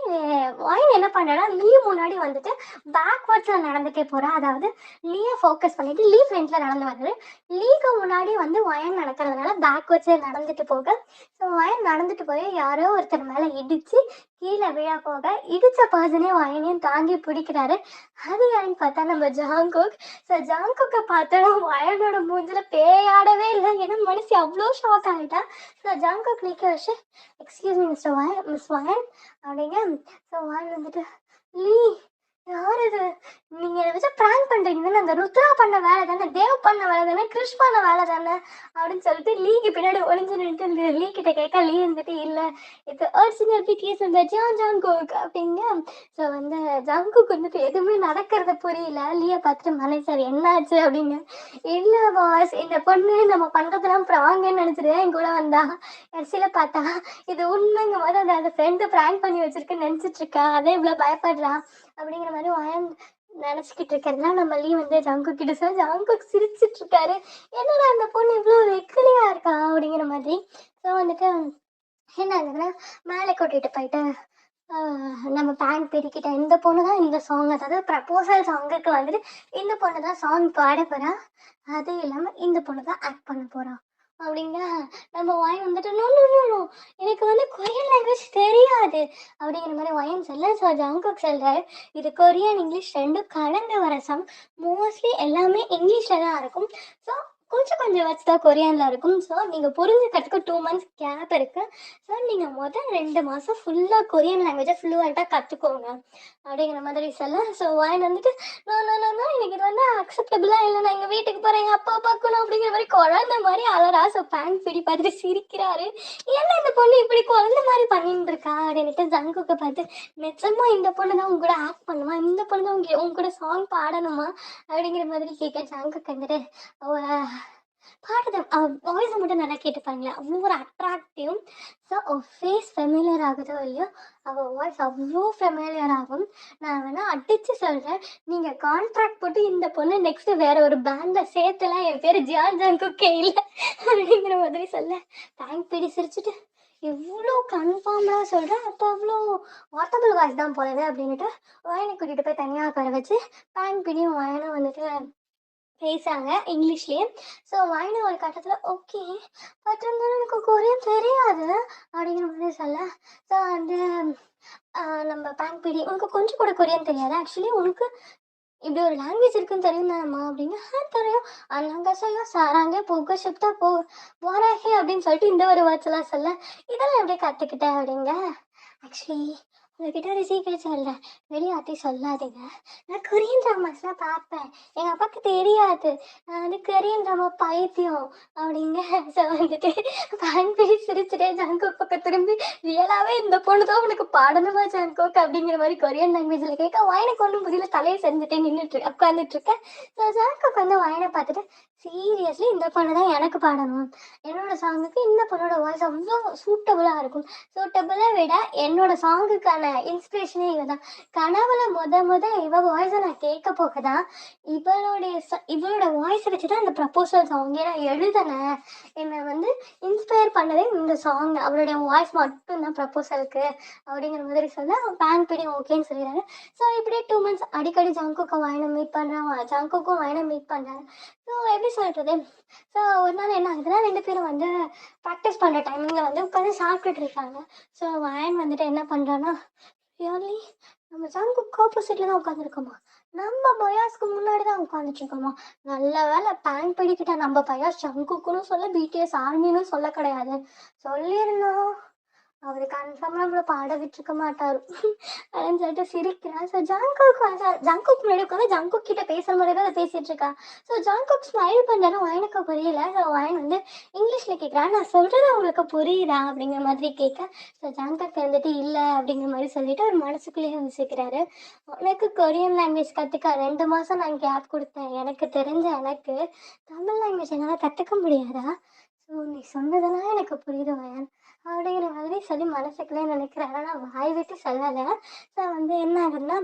வயன் என்ன பண்ணுறா, லீ முன்னாடி வந்துட்டு பேக்வர்ட்ஸில் நடந்துகிட்டே போகிறா. அதாவது லீயை ஃபோக்கஸ் பண்ணிவிட்டு லீ ஃப்ரெண்ட்ஸில் நடந்து வருது. லீக்கு முன்னாடி வந்து வயன் நடக்கிறதுனால பேக்வர்ட்ஸில் நடந்துட்டு போக. ஸோ வயன் நடந்துட்டு போய் யாரோ ஒருத்தர் மேலே இடித்து கீழே விழ போக இடிச்ச பர்சனே வயனையும் தாங்கி பிடிக்கிறாரு. அது யாருன்னு பார்த்தா நம்ம ஜாங்குக். ஸோ ஜாங்குக்கை பார்த்தோன்னா வயனோட மூஞ்சில பேயாடவே இல்லை. ஏன்னா மனுஷி அவ்வளோ ஷாக் ஆகிட்டா. ஸோ ஜாங்குக் நிற்க வச்சு, எக்ஸ்கியூஸ் மீ மிஸ்டர் வயன், மிஸ் வயன் அப்படிங்க. ஸோ வயன் வந்துட்டு, லீ யார் இது? நீங்க என்னை வச்சு பிராங்க் பண்றீங்க தானே? அந்த ருத்ரா பண்ண வேலை தானே, தேவ் பண்ண வேலை தானே, கிறிஷ் பண்ண வேலை தானே அப்படின்னு சொல்லிட்டு லீக்கு பின்னாடி ஒளிஞ்சு நின்றுட்டு லீ கிட்ட கேட்க, லீ வந்துட்டு இல்லை, இது ஒரிஜினல் பிடிஎஸ் இந்த ஜாங்குக் அப்படிங்க. ஸோ வந்து ஜாங்குக் வந்துட்டு எதுவுமே நடக்கிறத புரியல. லீயை பார்த்துட்டு மலைசார் என்னாச்சு அப்படிங்க. இல்லை பாஸ், இந்த பொண்ணு நம்ம பண்ணுறதெல்லாம் ப்ராங்குன்னு நினச்சிட்டு என் கூட வந்தா, கடைசியில் பார்த்தா இது உண்மைங்கும் போது அந்த ஃப்ரெண்டு ப்ராங்க் பண்ணி வச்சிருக்குன்னு நினச்சிட்டு இருக்கா, அதே இவ்வளோ பயப்படுறா அப்படிங்கிற மாதிரி வயன் நினச்சிக்கிட்டு இருக்கிறதுனா நம்ம லீ வந்து ஜங்குக் கிட்ட சார் ஜங்குக் சிரிச்சிட்டு இருக்காரு. என்னடா அந்த பொண்ணு இவ்வளோ வெக்கலியா இருக்கா அப்படிங்கிற மாதிரி. ஸோ வந்துட்டு என்ன ஆகுதுன்னா, மேலே கூட்டிகிட்டு போயிட்டு நம்ம பேங்க் பிரிக்கிட்ட இந்த பொண்ணு தான் இந்த சாங், அதாவது ப்ரப்போசல் சாங்குக்கு வந்துட்டு இந்த பொண்ணு தான் சாங் பாட போகிறா, அது இல்லாமல் இந்த பொண்ணு தான் ஆக்ட் பண்ண போகிறா அப்படிங்க. நம்ம வாய் வந்துட்டு நோ நோ நோ நோ, எனக்கு வந்து கொரியன் லாங்குவேஜ் தெரியாது அப்படிங்கிற மாதிரி வயன் சொல்ல. ஸோ ஜங்குக் சொல்கிறாரு, இது கொரியன் இங்கிலீஷ் ரெண்டும் கலந்து வர சாங், மோஸ்ட்லி எல்லாமே இங்கிலீஷில் தான் இருக்கும். ஸோ கொஞ்சம் கொஞ்சம் வேர்ட்ஸ் தான் கொரியனில் இருக்கும். ஸோ நீங்கள் புரிஞ்சுக்கிறதுக்கு 2 months கேப் இருக்குது. ஸோ நீங்கள் முதல் 2 மாதம் ஃபுல்லாக கொரியன் லாங்குவேஜை ஃப்ளூவெண்ட்டாக கற்றுக்கோங்க அப்படிங்கிற மாதிரி சொல்ல. ஸோ வாயின் வந்துட்டு நோ நோ நோ நோ, எனக்கு இது வந்து அக்செப்டபுளாக இல்லை, நான் எங்கள் வீட்டுக்கு போகிறேன், எங்கள் அப்பா பார்க்கணும் அப்படிங்கிற மாதிரி குழந்த மாதிரி அலறா. ஸோ பேங்க் பிடி பார்த்துட்டு சிரிக்கிறாரு. என்ன இந்த பொண்ணு இப்படி குழந்த மாதிரி பண்ணிட்டு இருக்கா அப்படின்ட்டு ஜங்குக்கை பார்த்து, நிஜமா இந்த பொண்ணு தான் உங்க கூட ஆக்ட் பண்ணுமா, இந்த பொண்ணு தான் உங்க கூட சாங் பாடணுமா அப்படிங்கிற மாதிரி கேட்க. ஜங்குக்கு வந்துட்டு பாடுறது வாய்ஸை மட்டும் நல்லா கேட்டுப்பாங்களே, அவ்வளோ ஒரு அட்ராக்டிவ். ஸோ ஃபேஸ் ஃபெமிலியர் ஆகுதோ இல்லையோ, அவள் வாய்ஸ் அவ்வளோ ஃபெமிலியர் ஆகும். நான் வேணால் அடித்து சொல்கிறேன், நீங்கள் கான்ட்ராக்ட் போட்டு இந்த பொண்ணு நெக்ஸ்ட்டு வேற ஒரு பேண்டில் சேர்த்துலாம் என் பேர் ஜியான் ஜங்குக்கே இல்லை அப்படிங்கிற மாதிரி சொல்ல. தேங்க் பிடி சிரிச்சுட்டு, எவ்வளோ கன்ஃபார்மாக சொல்கிறேன், அப்போ அவ்வளோ வாட்டபிள் வாய்ஸ் தான் போலவே அப்படின்ட்டு வயனை கூட்டிகிட்டு போய் தனியாக உட்கார வச்சு பேங்க் பிடியும் வயனும் வந்துட்டு பேசுகிறாங்க இங்கிலீஷ்லேயே. ஸோ வாயின ஒரு கட்டத்தில் ஓகே, பட் இருந்தாலும் எனக்கு கொரியன் தெரியாது அப்படிங்கிற மாதிரி சொல்ல. ஸோ வந்து நம்ம பேங்க் பிடி, உனக்கு கொஞ்சம் கூட கொரியன் தெரியாது, ஆக்சுவலி உனக்கு இப்படி ஒரு லாங்குவேஜ் இருக்குன்னு தெரியும் தானம்மா அப்படிங்க. தெரியும், அண்ணாங்கசையோ சாராங்கே போக ஷிஃப்டா போறாஹே அப்படின்னு சொல்லிட்டு இந்த ஒரு வேர்ட்ஸ் எல்லாம் சொல்ல. இதெல்லாம் எப்படி கற்றுக்கிட்டேன் அப்படிங்க. ஆக்சுவலி உங்ககிட்ட ஒரு சீக்கிரம் சொல்கிறேன், வெளியாட்டி சொல்லாதீங்க, நான் கொரியன் ட்ராமாஸ்லாம் பார்ப்பேன், எங்கள் அப்பாவுக்கு தெரியாது, நான் வந்து கொரியன் ட்ராமா பைத்தியம் அப்படிங்க. ஸோ வந்துட்டு பான்பி சிரிச்சுட்டே ஜங்குக் பக்கம் திரும்பி, ரியலாகவே இந்த பொண்ணு தான் உனக்கு பாடணுமா ஜங்குக் அப்படிங்கிற மாதிரி கொரியன் லாங்குவேஜில் கேட்க. வாயனுக்கு ஒன்றும் புரியல, தலையை செஞ்சுட்டே உட்காந்துட்டு இருக்கேன். ஸோ ஜங்குக் வந்து வாயனை பார்த்துட்டு, சீரியஸ்லி இந்த பொண்ணு தான் எனக்கு பாடணும், என்னோட சாங்குக்கு இந்த பொண்ணோட வாய்ஸ் அவ்வளோ சூட்டபுளாக இருக்கும், சூட்டபுளை விட என்னோட சாங்குக்கான இன்ஸ்பிரேஷனே இவ தான். கனவுல இவ வாய்ஸை நான் கேட்க போகதான், இவளோட வாய்ஸை வச்சு தான் இந்த ப்ரப்போசல் சாங்கே நான் எழுதினேன், என்னை வந்து இன்ஸ்பயர் பண்ணதே இந்த சாங், அவளுடைய வாய்ஸ் மட்டும்தான் ப்ரப்போசலுக்கு அப்படிங்கிற மாதிரி சொல்ல. பேங்க் பிடி ஓகேன்னு சொல்லிடுறாரு. ஸோ இப்படியே 2 months அடிக்கடி ஜங்குக்கும் வாயினை மீட் பண்ணுறான், ஜங்குக்கும் வாயினை மீட் பண்ணுறாரு. ஸோ எப்படி சொல்கிறது, ஸோ ஒரு நாள் என்ன ஆகுதுன்னா, 2 பேரும் வந்து ப்ராக்டிஸ் பண்ணுற டைமிங்கில் வந்து உட்காந்து சாப்பிட்டுட்டு இருக்காங்க. ஸோ வாயன் வந்துட்டு என்ன பண்ணுறான்னா, ரியலி நம்ம ஜங்குக்கு ஆப்போசிட்டில் தான் உட்காந்துருக்கோமா, நம்ம பயாஸ்க்கு முன்னாடி தான் உட்காந்துட்ருக்கோமா, நல்ல வேலை பேங்க் பிடிக்கிட்ட நம்ம பயாஸ் ஜங்குக்குன்னு சொல்ல, பிடிஎஸ் ஆர்மின்னு சொல்ல கிடையாது, சொல்லியிருந்தோம் அவரு கன்ஃபார்மாக நம்மளை பாட விட்டுருக்க மாட்டார் அப்படின்னு சொல்லிட்டு சிரிக்கிறான். ஸோ ஜங்குக் முன்னாடி உட்காந்து ஜங்குக் கிட்ட பேசுகிற மாதிரி தான் அதை பேசிகிட்டு இருக்கா. ஸோ ஜங்குக் ஸ்மைல் பண்ணுறாரு, வயனுக்கு புரியல. ஸோ வயன் வந்து இங்கிலீஷில் கேட்குறான், நான் சொல்கிறது அவங்களுக்கு புரியுதா அப்படிங்கிற மாதிரி கேட்க. ஸோ ஜங்குக் வந்துட்டு இல்லை அப்படிங்கிற மாதிரி சொல்லிட்டு அவர் மனசுக்குள்ளேயே யோசிக்கிறாரு, உனக்கு கொரியன் லாங்குவேஜ் கற்றுக்க 2 மாதம் நான் கேப் கொடுத்தேன், எனக்கு தெரிஞ்ச எனக்கு தமிழ் லாங்குவேஜ் என்னால் கற்றுக்க முடியாதா, ஸோ நீ சொன்னதெல்லாம் எனக்கு புரியுது வயன் அப்படிங்கிற மாதிரி சொல்லி மனசுக்குள்ளே நினைக்கிறாரு. ஆனால் வாய் விட்டு சொல்லலை. ஸோ வந்து என்ன ஆகுதுன்னா,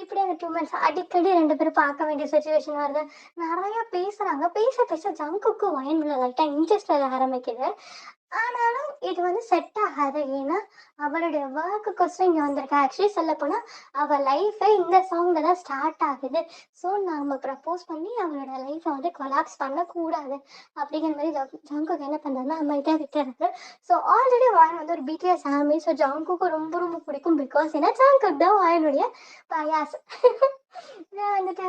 இப்படி அந்த 2 months அடிக்கடி 2 பேரும் பார்க்க வேண்டிய சுச்சுவேஷன் வருது. நிறையா பேசுகிறாங்க, பேச பேச ஜங்குக்கு வயன் மேலே லைட்டாக இன்ட்ரெஸ்ட் வர ஆரம்பிக்குது. ஆனாலும் இது வந்து செட் ஆகாது. ஏன்னா, அவளுடைய ஒர்க்குக்கோசரம் இங்க வந்திருக்கா. ஆக்சுவலி சொல்லப்போனா, அவ லைஃபே இந்த சாங்ல தான் ஸ்டார்ட் ஆகுது. ஸோ, நாம ப்ரப்போஸ் பண்ணி அவளோட லைஃப வந்து கொலாப்ஸ் பண்ணக்கூடாது. அப்படிங்கிற மாரி ஜங்குக் என்ன பண்றாருன்னா, அமைதியா விட்டுறாரு. ஸோ, ஆல்ரெடி வாயன் வந்து ஒரு பிடிஎஸ் ஆர்மி. ஸோ, ஜங்குக்கு ரொம்ப ரொம்ப பிடிக்கும். பிகாஸ் ஏன்னா ஜங்குக் தான் வாயனுடைய பயாஸ். நான் வந்துட்டு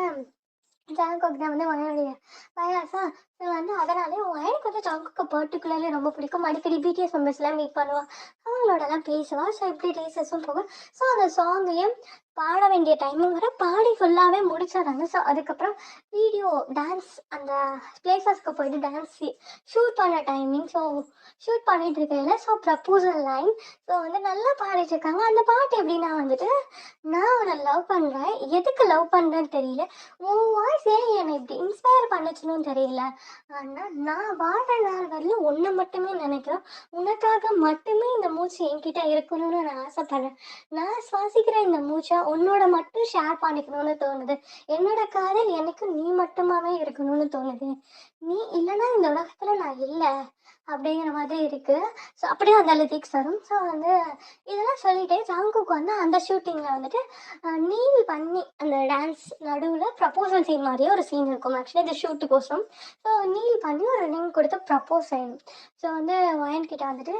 ஜாங்குக் தான் வந்து வாயனுடைய பயாஸா. ஸோ வந்து அதனாலே எனக்கு வந்து ஜங்குக்கு பர்டிகுலர்லி ரொம்ப பிடிக்கும். அடிக்கடி பிடிஎஸ் மெம்பர்ஸ்லாம் மீட் பண்ணுவா. அவங்களோடலாம் பேசுவா. ஸோ இப்படி டேஸஸும் போகும். ஸோ அந்த சாங்கையும் பாட வேண்டிய டைமும் வர பாடி ஃபுல்லாகவே முடிச்சிடுறாங்க. ஸோ அதுக்கப்புறம் வீடியோ டான்ஸ் அந்த பிளேசஸ்க்கு போயிட்டு டான்ஸ் ஷூட் பண்ண டைமிங். ஸோ ஷூட் பண்ணிட்டு இருக்கையில ஸோ ப்ரப்போசல் லைன். ஸோ வந்து நல்லா பாடிட்டு இருக்காங்க. அந்த பாட்டு எப்படின்னா வந்துட்டு, நான் உன்னை லவ் பண்ணுறேன், எதுக்கு லவ் பண்ணுறேன்னு தெரியல, உன் வாய்ஸ் ஏன் என்னை இப்படி இன்ஸ்பயர் பண்ணுச்சுன்னு தெரியல, ஆனால் நான் வாழ்ற நாள் வரலும் உன்னை மட்டுமே நினைக்கிறேன், உனக்காக மட்டுமே இந்த மூச்சு என்கிட்ட இருக்கணும்னு நான் ஆசைப்படுறேன், நான் சுவாசிக்கிற இந்த மூச்சை உன்னோட மட்டும் ஷேர் பண்ணிக்கணும்னு தோணுது, என்னோட காதல் எனக்கு நீ மட்டுமாவே இருக்கணும்னு தோணுது, நீ இல்லைன்னா இந்த உலகத்துல நான் இல்லை அப்படிங்கிற மாதிரி இருக்கு. ஸோ அப்படியே அந்த லிரிக்ஸ் வரும். ஸோ வந்து இதெல்லாம் சொல்லிட்டே ஜாங்குக்கு வந்து அந்த ஷூட்டிங்கில் வந்துட்டு நீல் பண்ணி அந்த டான்ஸ் நடுவில் ப்ரப்போசல் சீன் மாதிரியே ஒரு சீன் இருக்கும். ஆக்சுவலி இந்த ஷூட்டுக்கோசம். ஸோ நீல் பண்ணி ஒரு ரிங் கொடுத்து ப்ரப்போஸ் செய்யணும். ஸோ வந்து வயன் கிட்ட வந்துட்டு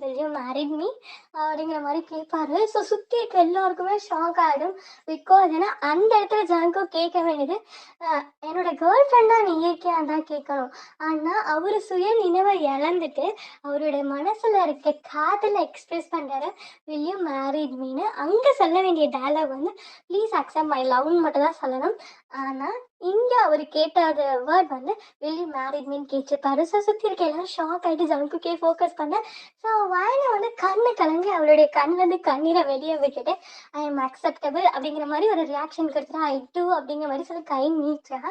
will you marry me அப்படிங்கிற மாதிரி கேட்பாரு. ஸோ சுற்றி இருக்க எல்லாருக்குமே ஷாக் ஆகிடும். பிகாஸ் ஏன்னா அந்த இடத்துல ஜாங்கோ கேட்க வேண்டியது என்னோட கேர்ள் ஃப்ரெண்டாக நீ இருக்கியான்னு தான் கேட்கணும். ஆனால் அவர் சுய நினைவை இழந்துட்டு அவருடைய மனசில் இருக்க காதலை எக்ஸ்பிரஸ் பண்ணுறாரு, will you marry meன்னு. அங்கே சொல்ல வேண்டிய டயலாக் வந்து ப்ளீஸ் அக்செப்ட் மை லவ்னு மட்டும் தான் சொல்லணும். ஆனால் இங்கே அவர் கேட்டாத வேர்ட் வந்து will you marry meன்னு கேட்டிருப்பாரு. ஸோ சுற்றி இருக்க எல்லாரும் ஷாக் ஆகிட்டு ஜங்குக்கே ஃபோக்கஸ் பண்ண. ஸோ வயனை வந்து கண்ணு கலங்கி அவளுடைய கண்ணிலேருந்து கண்ணீரை வெளியே விட்டுட்டு ஐ எம் அக்செப்டபிள் அப்படிங்கிற மாதிரி ஒரு ரியாக்ஷன் கொடுத்துட்டு ஐ டூ அப்படிங்கிற மாதிரி சொல்லி கை நீட்டுறா.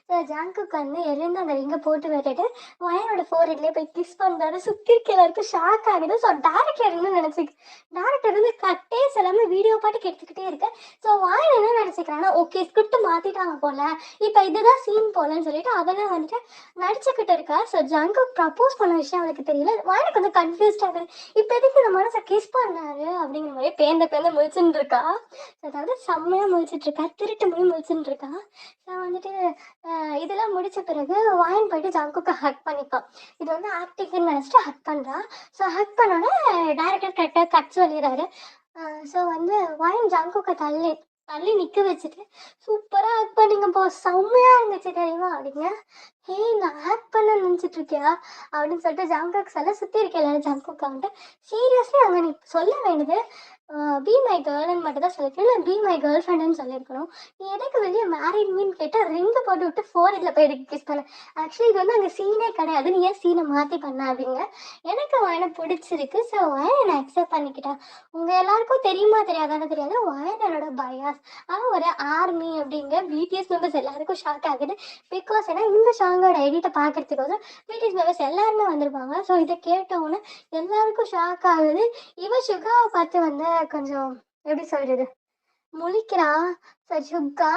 ஸோ ஜங்குக்கு வந்து எழுந்து அந்த ரிங்கை போட்டு விட்டுட்டு வயனோட ஃபோர்ஹெட்லேயே போய் கிஸ் பண்ணுறாரு. சுற்றி இருக்க எல்லாருக்கும் ஷாக் ஆகுது. ஸோ டேரக்டர் என்ன டேரக்டர் வந்து கட்டே சொல்லாமல் வீடியோ பாட்டுக்கு எடுத்துக்கிட்டே இருக்கு. ஸோ வயன் என்ன நினச்சிக்கிறாங்கன்னா ஓகே ஸ்கிரிப்ட் மாற்றிட்டாங்க போல, இப்போ இதுதான் சீன் போலன்னு சொல்லிட்டு அதெல்லாம் வந்துட்டு நடிச்சுக்கிட்டு இருக்கா. ஸோ ஜங்குக் ப்ரப்போஸ் பண்ண விஷயம் அவளுக்கு தெரியல. வயனுக்கு வந்து கன்ஃபியூஸ்ட் ஆகுது. இப்போ எதுக்கு இந்த மனசை கிஸ் பண்ணாரு அப்படிங்கிற மாதிரி பேந்த முழிச்சுட்டு இருக்கா. அதாவது செம்மையாக முழிச்சிட்டு இருக்கா, திருட்டு மொழி முழிச்சுட்டு இருக்கா. ஸோ வந்துட்டு இதெல்லாம் முடிச்ச பிறகு வாயின் போயிட்டு ஜங்குக்கு ஹக் பண்ணிப்பான். இது வந்து ஆக்டிங்னு நினச்சிட்டு ஹக் பண்ணுறா. ஸோ ஹக் பண்ணோன்னே டேரக்டர் கரெக்டாக கட் சொல்லிடுறாரு. ஸோ வந்து வாயின் ஜங்குக்கை தள்ளி தள்ளி நிற்க வச்சுட்டு சூப்பராக ஹக் பண்ணிங்க போ, செம்மையாக இருந்துச்சு தெரியுமா அப்படிங்க. ஹேய் நான் ஹேக் பண்ண நினச்சிட்டு இருக்கியா அப்படின்னு சொல்லிட்டு ஜாங்காக் சொல்ல சுற்றி இருக்க எல்லாரும் ஜாங்குக்கா வந்துட்டு சீரியஸ்லி அங்கே நீ சொல்ல வேண்டியது பி மை கேர்ள்னு மட்டும் தான் சொல்லியிருக்கணும், இல்லை பி மை கேர்ள் ஃப்ரெண்டுன்னு சொல்லியிருக்கணும். நீ எதுக்கு வெளியே மேரிட் மீன் கேட்டால் ரிங்கை போட்டு விட்டு ஃபோரில் போய் எதுக்கு கிஸ் பண்ண. ஆக்சுவலி இது வந்து அங்கே சீனே கிடையாது, நீ ஏன் சீனை மாற்றி பண்ண அப்படிங்க. எனக்கு வயனை பிடிச்சிருக்கு. ஸோ வயனை நான் அக்செப்ட் பண்ணிக்கிட்டேன். உங்கள் எல்லாருக்கும் தெரியுமா தெரியாதானு தெரியாது, வயனோட பயாஸ் ஒரு ஆர்மி அப்படிங்க பிடிஎஸ் மெம்பர்ஸ் எல்லாருக்கும் ஷாக் ஆகுது. பிகாஸ் ஏன்னா இந்த சாங்கோட எடிட்டை பார்க்கறதுக்கோசம் பிடிஎஸ் மெம்பர்ஸ் எல்லாருமே வந்திருப்பாங்க. ஸோ இதை கேட்டவுடனே எல்லாருக்கும் ஷாக் ஆகுது. இவ சுகாவை பார்த்து வந்து கொஞ்சம் எப்படி சொல்றது முழிக்கிறா. ஸோ சுகா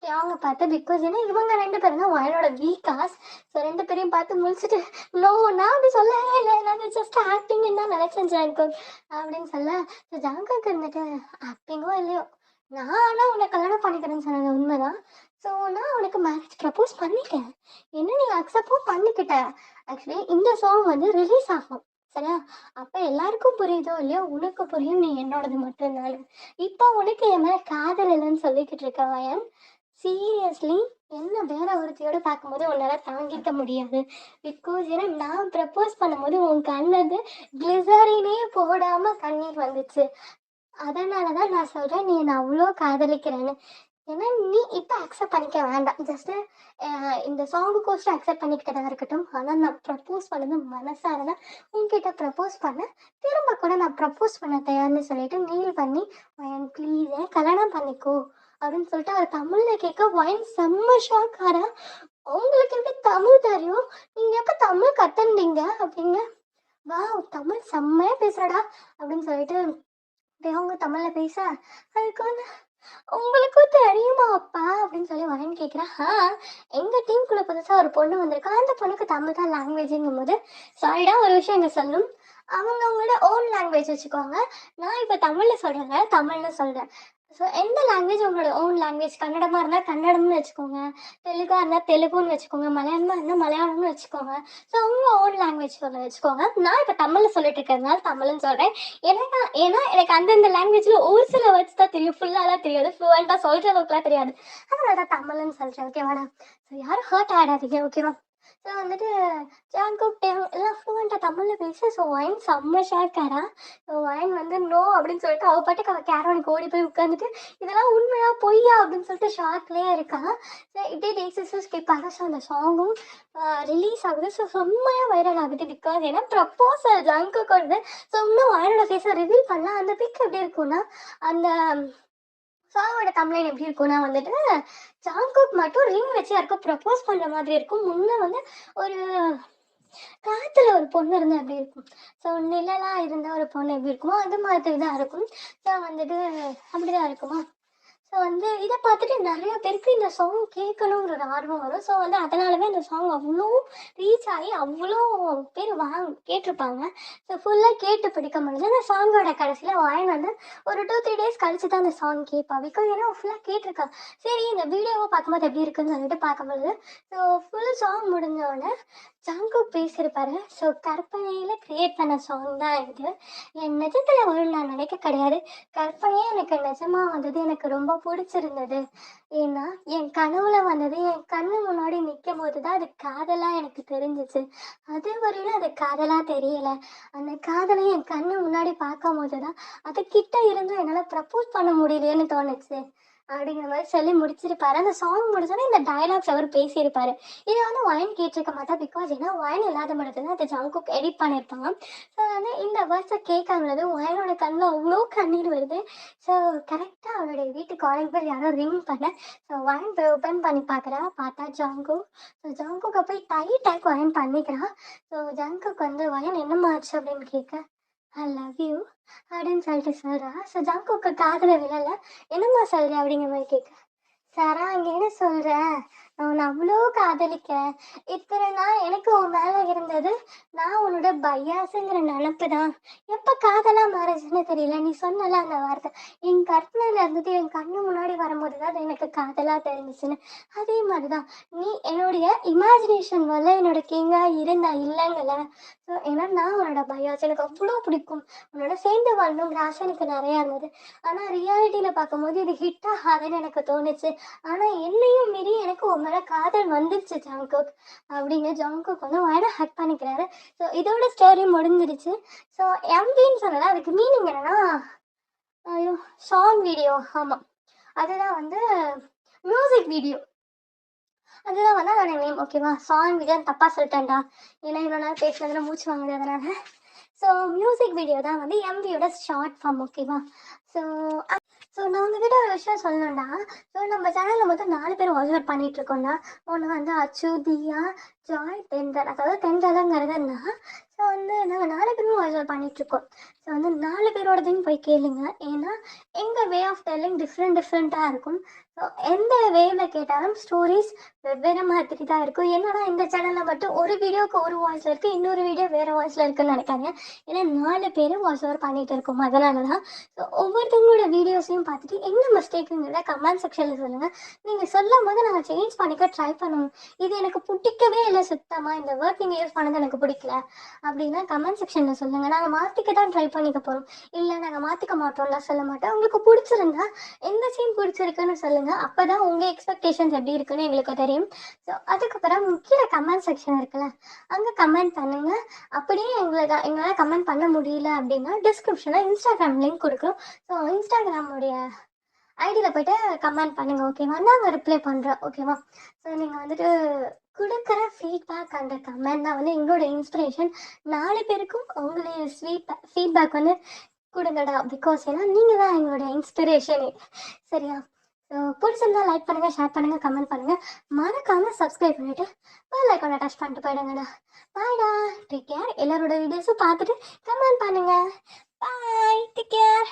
அவங்க பார்த்து பிகாஸ் ஏன்னா இவங்க ரெண்டு பேரும் தான் வயலோட வீக்காஸ். ஸோ ரெண்டு பேரையும் பார்த்து முழிச்சிட்டு நோ நான் அப்படி சொல்லவே இல்லை, நான் ஜஸ்ட் ஆக்டிங் தான் நினைச்சேன் ஜாங்கோக் அப்படின்னு சொல்ல. ஸோ ஜாங்கோக் இருந்துட்டு ஆக்டிங்கோ இல்லையோ நான் ஆனால் உன்னை கல்யாணம் பண்ணிக்கிறேன்னு சொன்னது உண்மைதான். ஸோ நான் உனக்கு மேரேஜ் ப்ரப்போஸ் பண்ணிட்டேன், என்ன நீ அக்செப்டும் பண்ணிக்கிட்ட. ஆக்சுவலி இந்த சாங் வந்து ரிலீஸ் ஆகும் சரியா, அப்போ எல்லாருக்கும் புரியுதோ இல்லையோ உனக்கு புரியும், நீ என்னோடது மட்டும்தான். இப்போ உனக்கு என் மேலே காதல் இல்லைன்னு சொல்லிக்கிட்டு இருக்க வயன். சீரியஸ்லி என்ன வேற ஒருத்தையோட பார்க்கும்போது உன்னால் தாங்கிக்க முடியாது. பிகாஸ் ஏன்னா நான் ப்ரப்போஸ் பண்ணும்போது உன் கண்ணது கிளிசரினே போடாமல் கண்ணீர் வந்துச்சு. அதனால தான் நான் சொல்கிறேன் நீ என்னை அவ்வளோ காதலிக்கிறேன்னு. ஏன்னா நீ இப்போ அக்செப்ட் பண்ணிக்க வேண்டாம். ஜஸ்ட்டு இந்த சாங்குக்கோஸ்ட்டு அக்செப்ட் பண்ணிக்கிட்டதாக இருக்கட்டும். ஆனால் நான் ப்ரப்போஸ் பண்ணது மனசார தான் உன்கிட்ட ப்ரப்போஸ் பண்ணேன். திரும்ப கூட நான் ப்ரப்போஸ் பண்ண தயார்னு சொல்லிட்டு நீல் பண்ணி வயன் ப்ளீஸ் கல்யாணம் பண்ணிக்கோ அப்படின்னு சொல்லிட்டு அவர் தமிழில் கேட்க வயன் செம்ம ஷாக் ஆறா. உங்களுக்கு எப்படி தமிழ் தெரியும், நீங்கள் எப்போ தமிழ் கற்றுண்டீங்க அப்படிங்க. வா தமிழ் செம்மையாக பேசுகிறடா அப்படின்னு சொல்லிட்டு அவங்க தமிழில் பேச அதுக்கு வந்து "உங்களுக்கும் தெரியுமா அப்பா?" அப்படின்னு சொல்லி வரேன்னு கேட்குறேன். எங்க டீமுக்குள்ள புதுசா ஒரு பொண்ணு வந்திருக்கா. அந்த பொண்ணுக்கு தமிழ் தான் லாங்குவேஜுங்கும்போது, சாரிடா ஒரு விஷயம் இங்க சொல்லணும். அவங்களோட ஓன் லாங்குவேஜ் வச்சுக்குவாங்க. நான் இப்ப தமிழ்ல சொல்றேங்க, தமிழ்னு சொல்றேன். ஸோ எந்த லாங்குவேஜ் உங்களோட ஓன் லாங்குவேஜ்? கன்னடமா இருந்தா கன்னடம்னு வச்சுக்கோங்க. தெலுங்கா இருந்தா தெலுங்குன்னு வச்சுக்கோங்க. மலையாளமா இருந்தா மலையாளம்னு வச்சுக்கோங்க. ஸோ உங்க ஓன் லாங்குவேஜ் சொல்ல வச்சுக்கோங்க. நான் இப்ப தமிழ்ல சொல்லிட்டு இருக்கிறதுனால தமிழ்ன்னு சொல்றேன். ஏன்னா எனக்கு அந்தந்த லாங்குவேஜ்ல ஒரு சில வேர்ட்ஸ் தான் தெரியும். ஃபுல்லாலாம் தெரியாது. ஃப்ளூவென்ட்டா சொல்ற அளவுக்குலாம் தெரியாது. அதனால தான் தமிழ்ன்னு சொல்றேன். ஓகேவாடா? ஸோ யாரும் ஹர்ட் ஆயிடாதீங்க. ஓகேவா? ஸோ வந்துட்டு ஜாங்குக் எல்லாம் ஃப்ளூவென்ட்டா தமிழ்ல பேச ஸோ ஒயின் செம்ம ஷாக்காரா. ஸோ ஒயின் வந்து நோ அப்படின்னு சொல்லிட்டு அவ பாட்டுக்கு அவ கேரவனுக்கு ஓடி போய் உட்காந்துட்டு இதெல்லாம் உண்மையா பொய்யா அப்படின்னு சொல்லிட்டு ஷாக்லேயே இருக்கா. ஸோ இப்படியே டேசிஸும் ஸ்கிப் ஆக ஸோ அந்த சாங்கும் ரிலீஸ் ஆகுது. ஸோ செம்மையாக வைரல் ஆகுது. பிகாஸ் ஏன்னா ப்ரப்போசல் ஜங்குக்கு வந்து ஸோ இன்னும் ஒயனோட ஃபேஸை ரிவீல் பண்ணலாம். அந்த பிக் எப்படி இருக்கும்னா அந்த சாங்கோட தமிழன் எப்படி இருக்கும்னா வந்துட்டு ஜாங்குக் மட்டும் ரிங் வச்சு யாருக்கும் ப்ரப்போஸ் பண்ற மாதிரி இருக்கும். முன்ன வந்து ஒரு காத்துல ஒரு பொண்ணு இருந்தா எப்படி இருக்கும்? ஸோ நிழலா இருந்த ஒரு பொண்ணு எப்படி இருக்குமோ அது மாதிரி தான் இருக்கும். ஸோ வந்துட்டு அப்படிதான் இருக்குமா? ஸோ வந்து இத பார்த்துட்டு நெறைய பேருக்கு இந்த சாங் கேட்கணுங்கிற ஒரு ஆர்வம் வரும். ஸோ வந்து அதனாலவே அந்த சாங் அவ்ளோ ரீச் ஆகி அவ்ளோ பேர் கேட்டிருப்பாங்க. ஸோ ஃபுல்லா கேட்டு பிடிக்க முடியல. அந்த சாங்கோட கடைசியில வாயன் வந்து ஒரு 2, 3 டேஸ் கழிச்சு தான் அந்த சாங் கேட்பா. பிகாஸ் ஏன்னா ஃபுல்லா கேட்டுருக்கா. சரி இந்த வீடியோவ பார்க்கும்போது எப்படி இருக்குன்னு சொல்லிட்டு பார்க்கும்போது, ஸோ ஃபுல் சாங் முடிஞ்ச உடனே ஜங்குக் பேசியிருப்பாரு. ஸோ கற்பனையில கிரியேட் பண்ண சாங் தான் இது. என் நிஜத்துல வரும் நான் நினைக்க கிடையாது. கற்பனையே எனக்கு நிஜமா வந்தது எனக்கு ரொம்ப பிடிச்சிருந்தது. ஏன்னா, என் கனவுல வந்தது என் கண்ணு முன்னாடி நிக்கும்போது தான் அது காதலா எனக்கு தெரிஞ்சுச்சு. அதுவரையிலும் அது காதலா தெரியல. அந்த காதலை என் கண்ணு முன்னாடி பார்க்கும்போது தான், அது கிட்ட இருந்தும் என்னால ப்ரப்போஸ் பண்ண முடியலையேன்னு தோணுச்சு. அப்படிங்கிற மாரி சொல்லி முடிச்சிருப்பாரு. அந்த சாங் முடிஞ்சோனே இந்த டயலாக்ஸ் அவரு பேசியிருப்பாரு. இத வந்து ஒயன் கேட்டிருக்க மாட்டா. பிகாஸ் ஏன்னா ஒயன் இல்லாத படத்துல தான் அத ஜங்குக் எடிட் பண்ணியிருப்பாங்க. ஸோ வந்து இந்த வேர்ட்ஸ கேட்கும்பொழுது ஒயனோட கண்ல அவ்ளோ கண்ணீர் வருது. ஸோ கரெக்ட்டா அவளுடைய வீட்டு காலிங் பெல் யாரோ ரிங் பண்ண. ஸோ ஒயன் போய் ஓப்பன் பண்ணி பார்க்குறா. பார்த்தா ஜங்குக். ஸோ ஜங்குக்க போய் டைட் ஒயன் பண்ணிக்கிறான். ஸோ ஜங்குக் வந்து "ஒயன் என்னம்மா ஆச்சு?" அப்படின்னு கேட்க, "ஐ லவ் யூ" அப்படின்னு சொல்லிட்டு சொல்றா. ஸோ ஜங்குக்கு காதுல விழல. "என்னம்மா சொல்ற?" அப்படிங்கிற மாரி கேட்க, "சரா அங்க என்ன சொல்ற? நான் உன்ன அவ்ளோ காதலிக்கிறேன். இத்தன நாள் எனக்கு உன் மேல இருந்தது, நான் உன்னோட பையாஸுங்கிற நெனப்பு தான். எப்ப காதலா மாறுச்சுன்னு தெரியல. நீ சொன்னல அந்த வார்த்தை. என் கற்பனையில இருந்துட்டு என் கண்ணு முன்னாடி வரும்போது தான் அது எனக்கு காதலா தெரிஞ்சுச்சுன்னு. அதே மாரி தான் நீ என்னுடைய இமேஜினேஷன் வேர்ல்ட்ல என்னோட கிங்கா இருந்த இல்லங்கல்ல. ஸோ ஏன்னா நான் உன்னோட பையாஸ். எனக்கு அவ்ளோ பிடிக்கும். உன்னோட சேர்ந்து வாழணுங்கிற ஆசை எனக்கு நெறையா இருந்தது. ஆனா ரியாலிட்டியில பார்க்கும்போது இது ஹிட் ஆகாதுன்னு எனக்கு தோணுச்சு. ஆனா என்னையும் மீறி எனக்கு உன் மேல காதல் வந்துருச்சு ஜங்குக்" அப்படின்னு ஜங்குக் வந்து வயன ஹக் பண்ணிக்கிறாரு. ஸோ இதோட ஸ்டோரி முடிஞ்சிருச்சு. ஸோ எம்வின்னு சொன்னேன்ல அதுக்கு மீனிங் என்னன்னா, ஐயோ! சாங் வீடியோ ஆமா. அதுதான் வந்து மியூசிக் வீடியோ. அதுதான் வந்து அதோட நேம் ஓகேவா? சாங் வீடியோன்னு தப்பா சொல்லிட்டேன்டா. ஏன்னா இவ்வளோ நேரம் பேசுனதுல மூச்சு வாங்குது அதனால. ஸோ மியூசிக் வீடியோ தான் வந்து எம்வியோட ஷார்ட் ஃபார்ம் ஓகேவா? ஸோ நான் உங்ககிட்ட ஒரு விஷயம் சொல்லணும்டா. ஸோ நம்ம சேனலில் மொத்தம் 4 பேர் வாட்ச் அவுட் பண்ணிட்டு இருக்கோம்டா. ஒன்று வந்து அச்சு, தியா, ஜாய், தென்றல். அதாவது தென்றலுங்கிறது நான். ஸோ வந்து நாங்கள் 4 பேரும் வாட்ச் அவுட் பண்ணிட்டு இருக்கோம். ஸோ வந்து 4 பேரோடதையும் போய் கேளுங்க. ஏன்னா எங்கள் வே ஆஃப் டெல்லிங் டிஃப்ரெண்ட்டாக இருக்கும். ஸோ எந்த வேவில் கேட்டாலும் ஸ்டோரிஸ் வெவ்வேறு மாதிரி தான் இருக்கும். என்னன்னா இந்த சேனலில் மட்டும் ஒரு வீடியோக்கு ஒரு வாய்ஸில் இருக்குது, இன்னொரு வீடியோ வேறு வாய்ஸில் இருக்குன்னு நினைக்காதீங்க. ஏன்னா 4 பேரும் வாட்ச் ஓவர் பண்ணிட்டு இருக்கோம். அதனால தான் ஸோ ஒவ்வொருத்தவங்களோட வீடியோஸையும் பார்த்துட்டு என்ன மிஸ்டேக்குங்கிறத கமெண்ட் செக்ஷனில் சொல்லுங்கள். நீங்கள் சொல்லும் போது நாங்கள் சேஞ்ச் பண்ணிக்க ட்ரை பண்ணுவோம். இது எனக்கு பிடிக்கவே இல்லை சுத்தமாக, இந்த வேர்ட் நீங்கள் யூஸ் பண்ணது எனக்கு பிடிக்கல அப்படின்னா கமெண்ட் செக்ஷனில் சொல்லுங்கள். நாங்கள் மாற்றிக்க தான் ட்ரை பண்ணிக்க போகிறோம். இல்லை நாங்கள் மாற்றிக்க மாட்டோம்லாம் சொல்ல மாட்டோம். உங்களுக்கு பிடிச்சிருந்தா எந்த சீன் பிடிச்சிருக்குன்னு சொல்லுங்கள். அப்போ தான் உங்கள் எக்ஸ்பெக்டேஷன்ஸ் எப்படி இருக்குன்னு எங்களுக்கு தெரியும். ஸோ அதுக்கப்புறம் கீழே கமெண்ட் செக்ஷன் இருக்குல்ல, அங்கே கமெண்ட் பண்ணுங்கள். அப்படியே எங்களால் கமெண்ட் பண்ண முடியல அப்படின்னா டிஸ்கிரிப்ஷனில் இன்ஸ்டாகிராம் லிங்க் கொடுக்குறோம். ஸோ இன்ஸ்டாகிராமுடைய ஐடியில் போய்ட்டு கமெண்ட் பண்ணுங்கள் ஓகேவா? நாங்கள் ரிப்ளை பண்ணுறோம் ஓகேவா? ஸோ நீங்கள் வந்துட்டு கொடுக்குற ஃபீட்பேக் அந்த கமெண்ட் தான் வந்து எங்களோட இன்ஸ்பிரேஷன். 4 பேருக்கும் உங்களுடைய ஃபீட்பேக் வந்து கொடுங்கடா. பிகாஸ் ஏன்னா நீங்கள் தான் எங்களுடைய இன்ஸ்பிரேஷனே. சரியா? ஸோ பிடிச்சிருந்தா லைக் பண்ணுங்கள், ஷேர் பண்ணுங்கள், கமெண்ட் பண்ணுங்கள். மறக்காமல் சப்ஸ்கிரைப் பண்ணிவிட்டு பெல் ஐக்கானை டச் பண்ணிட்டு போயிடுங்கடா. பாய்டா. Take care. எல்லாரோட வீடியோஸும் பார்த்துட்டு கமெண்ட் பண்ணுங்கள். பாய். Take care.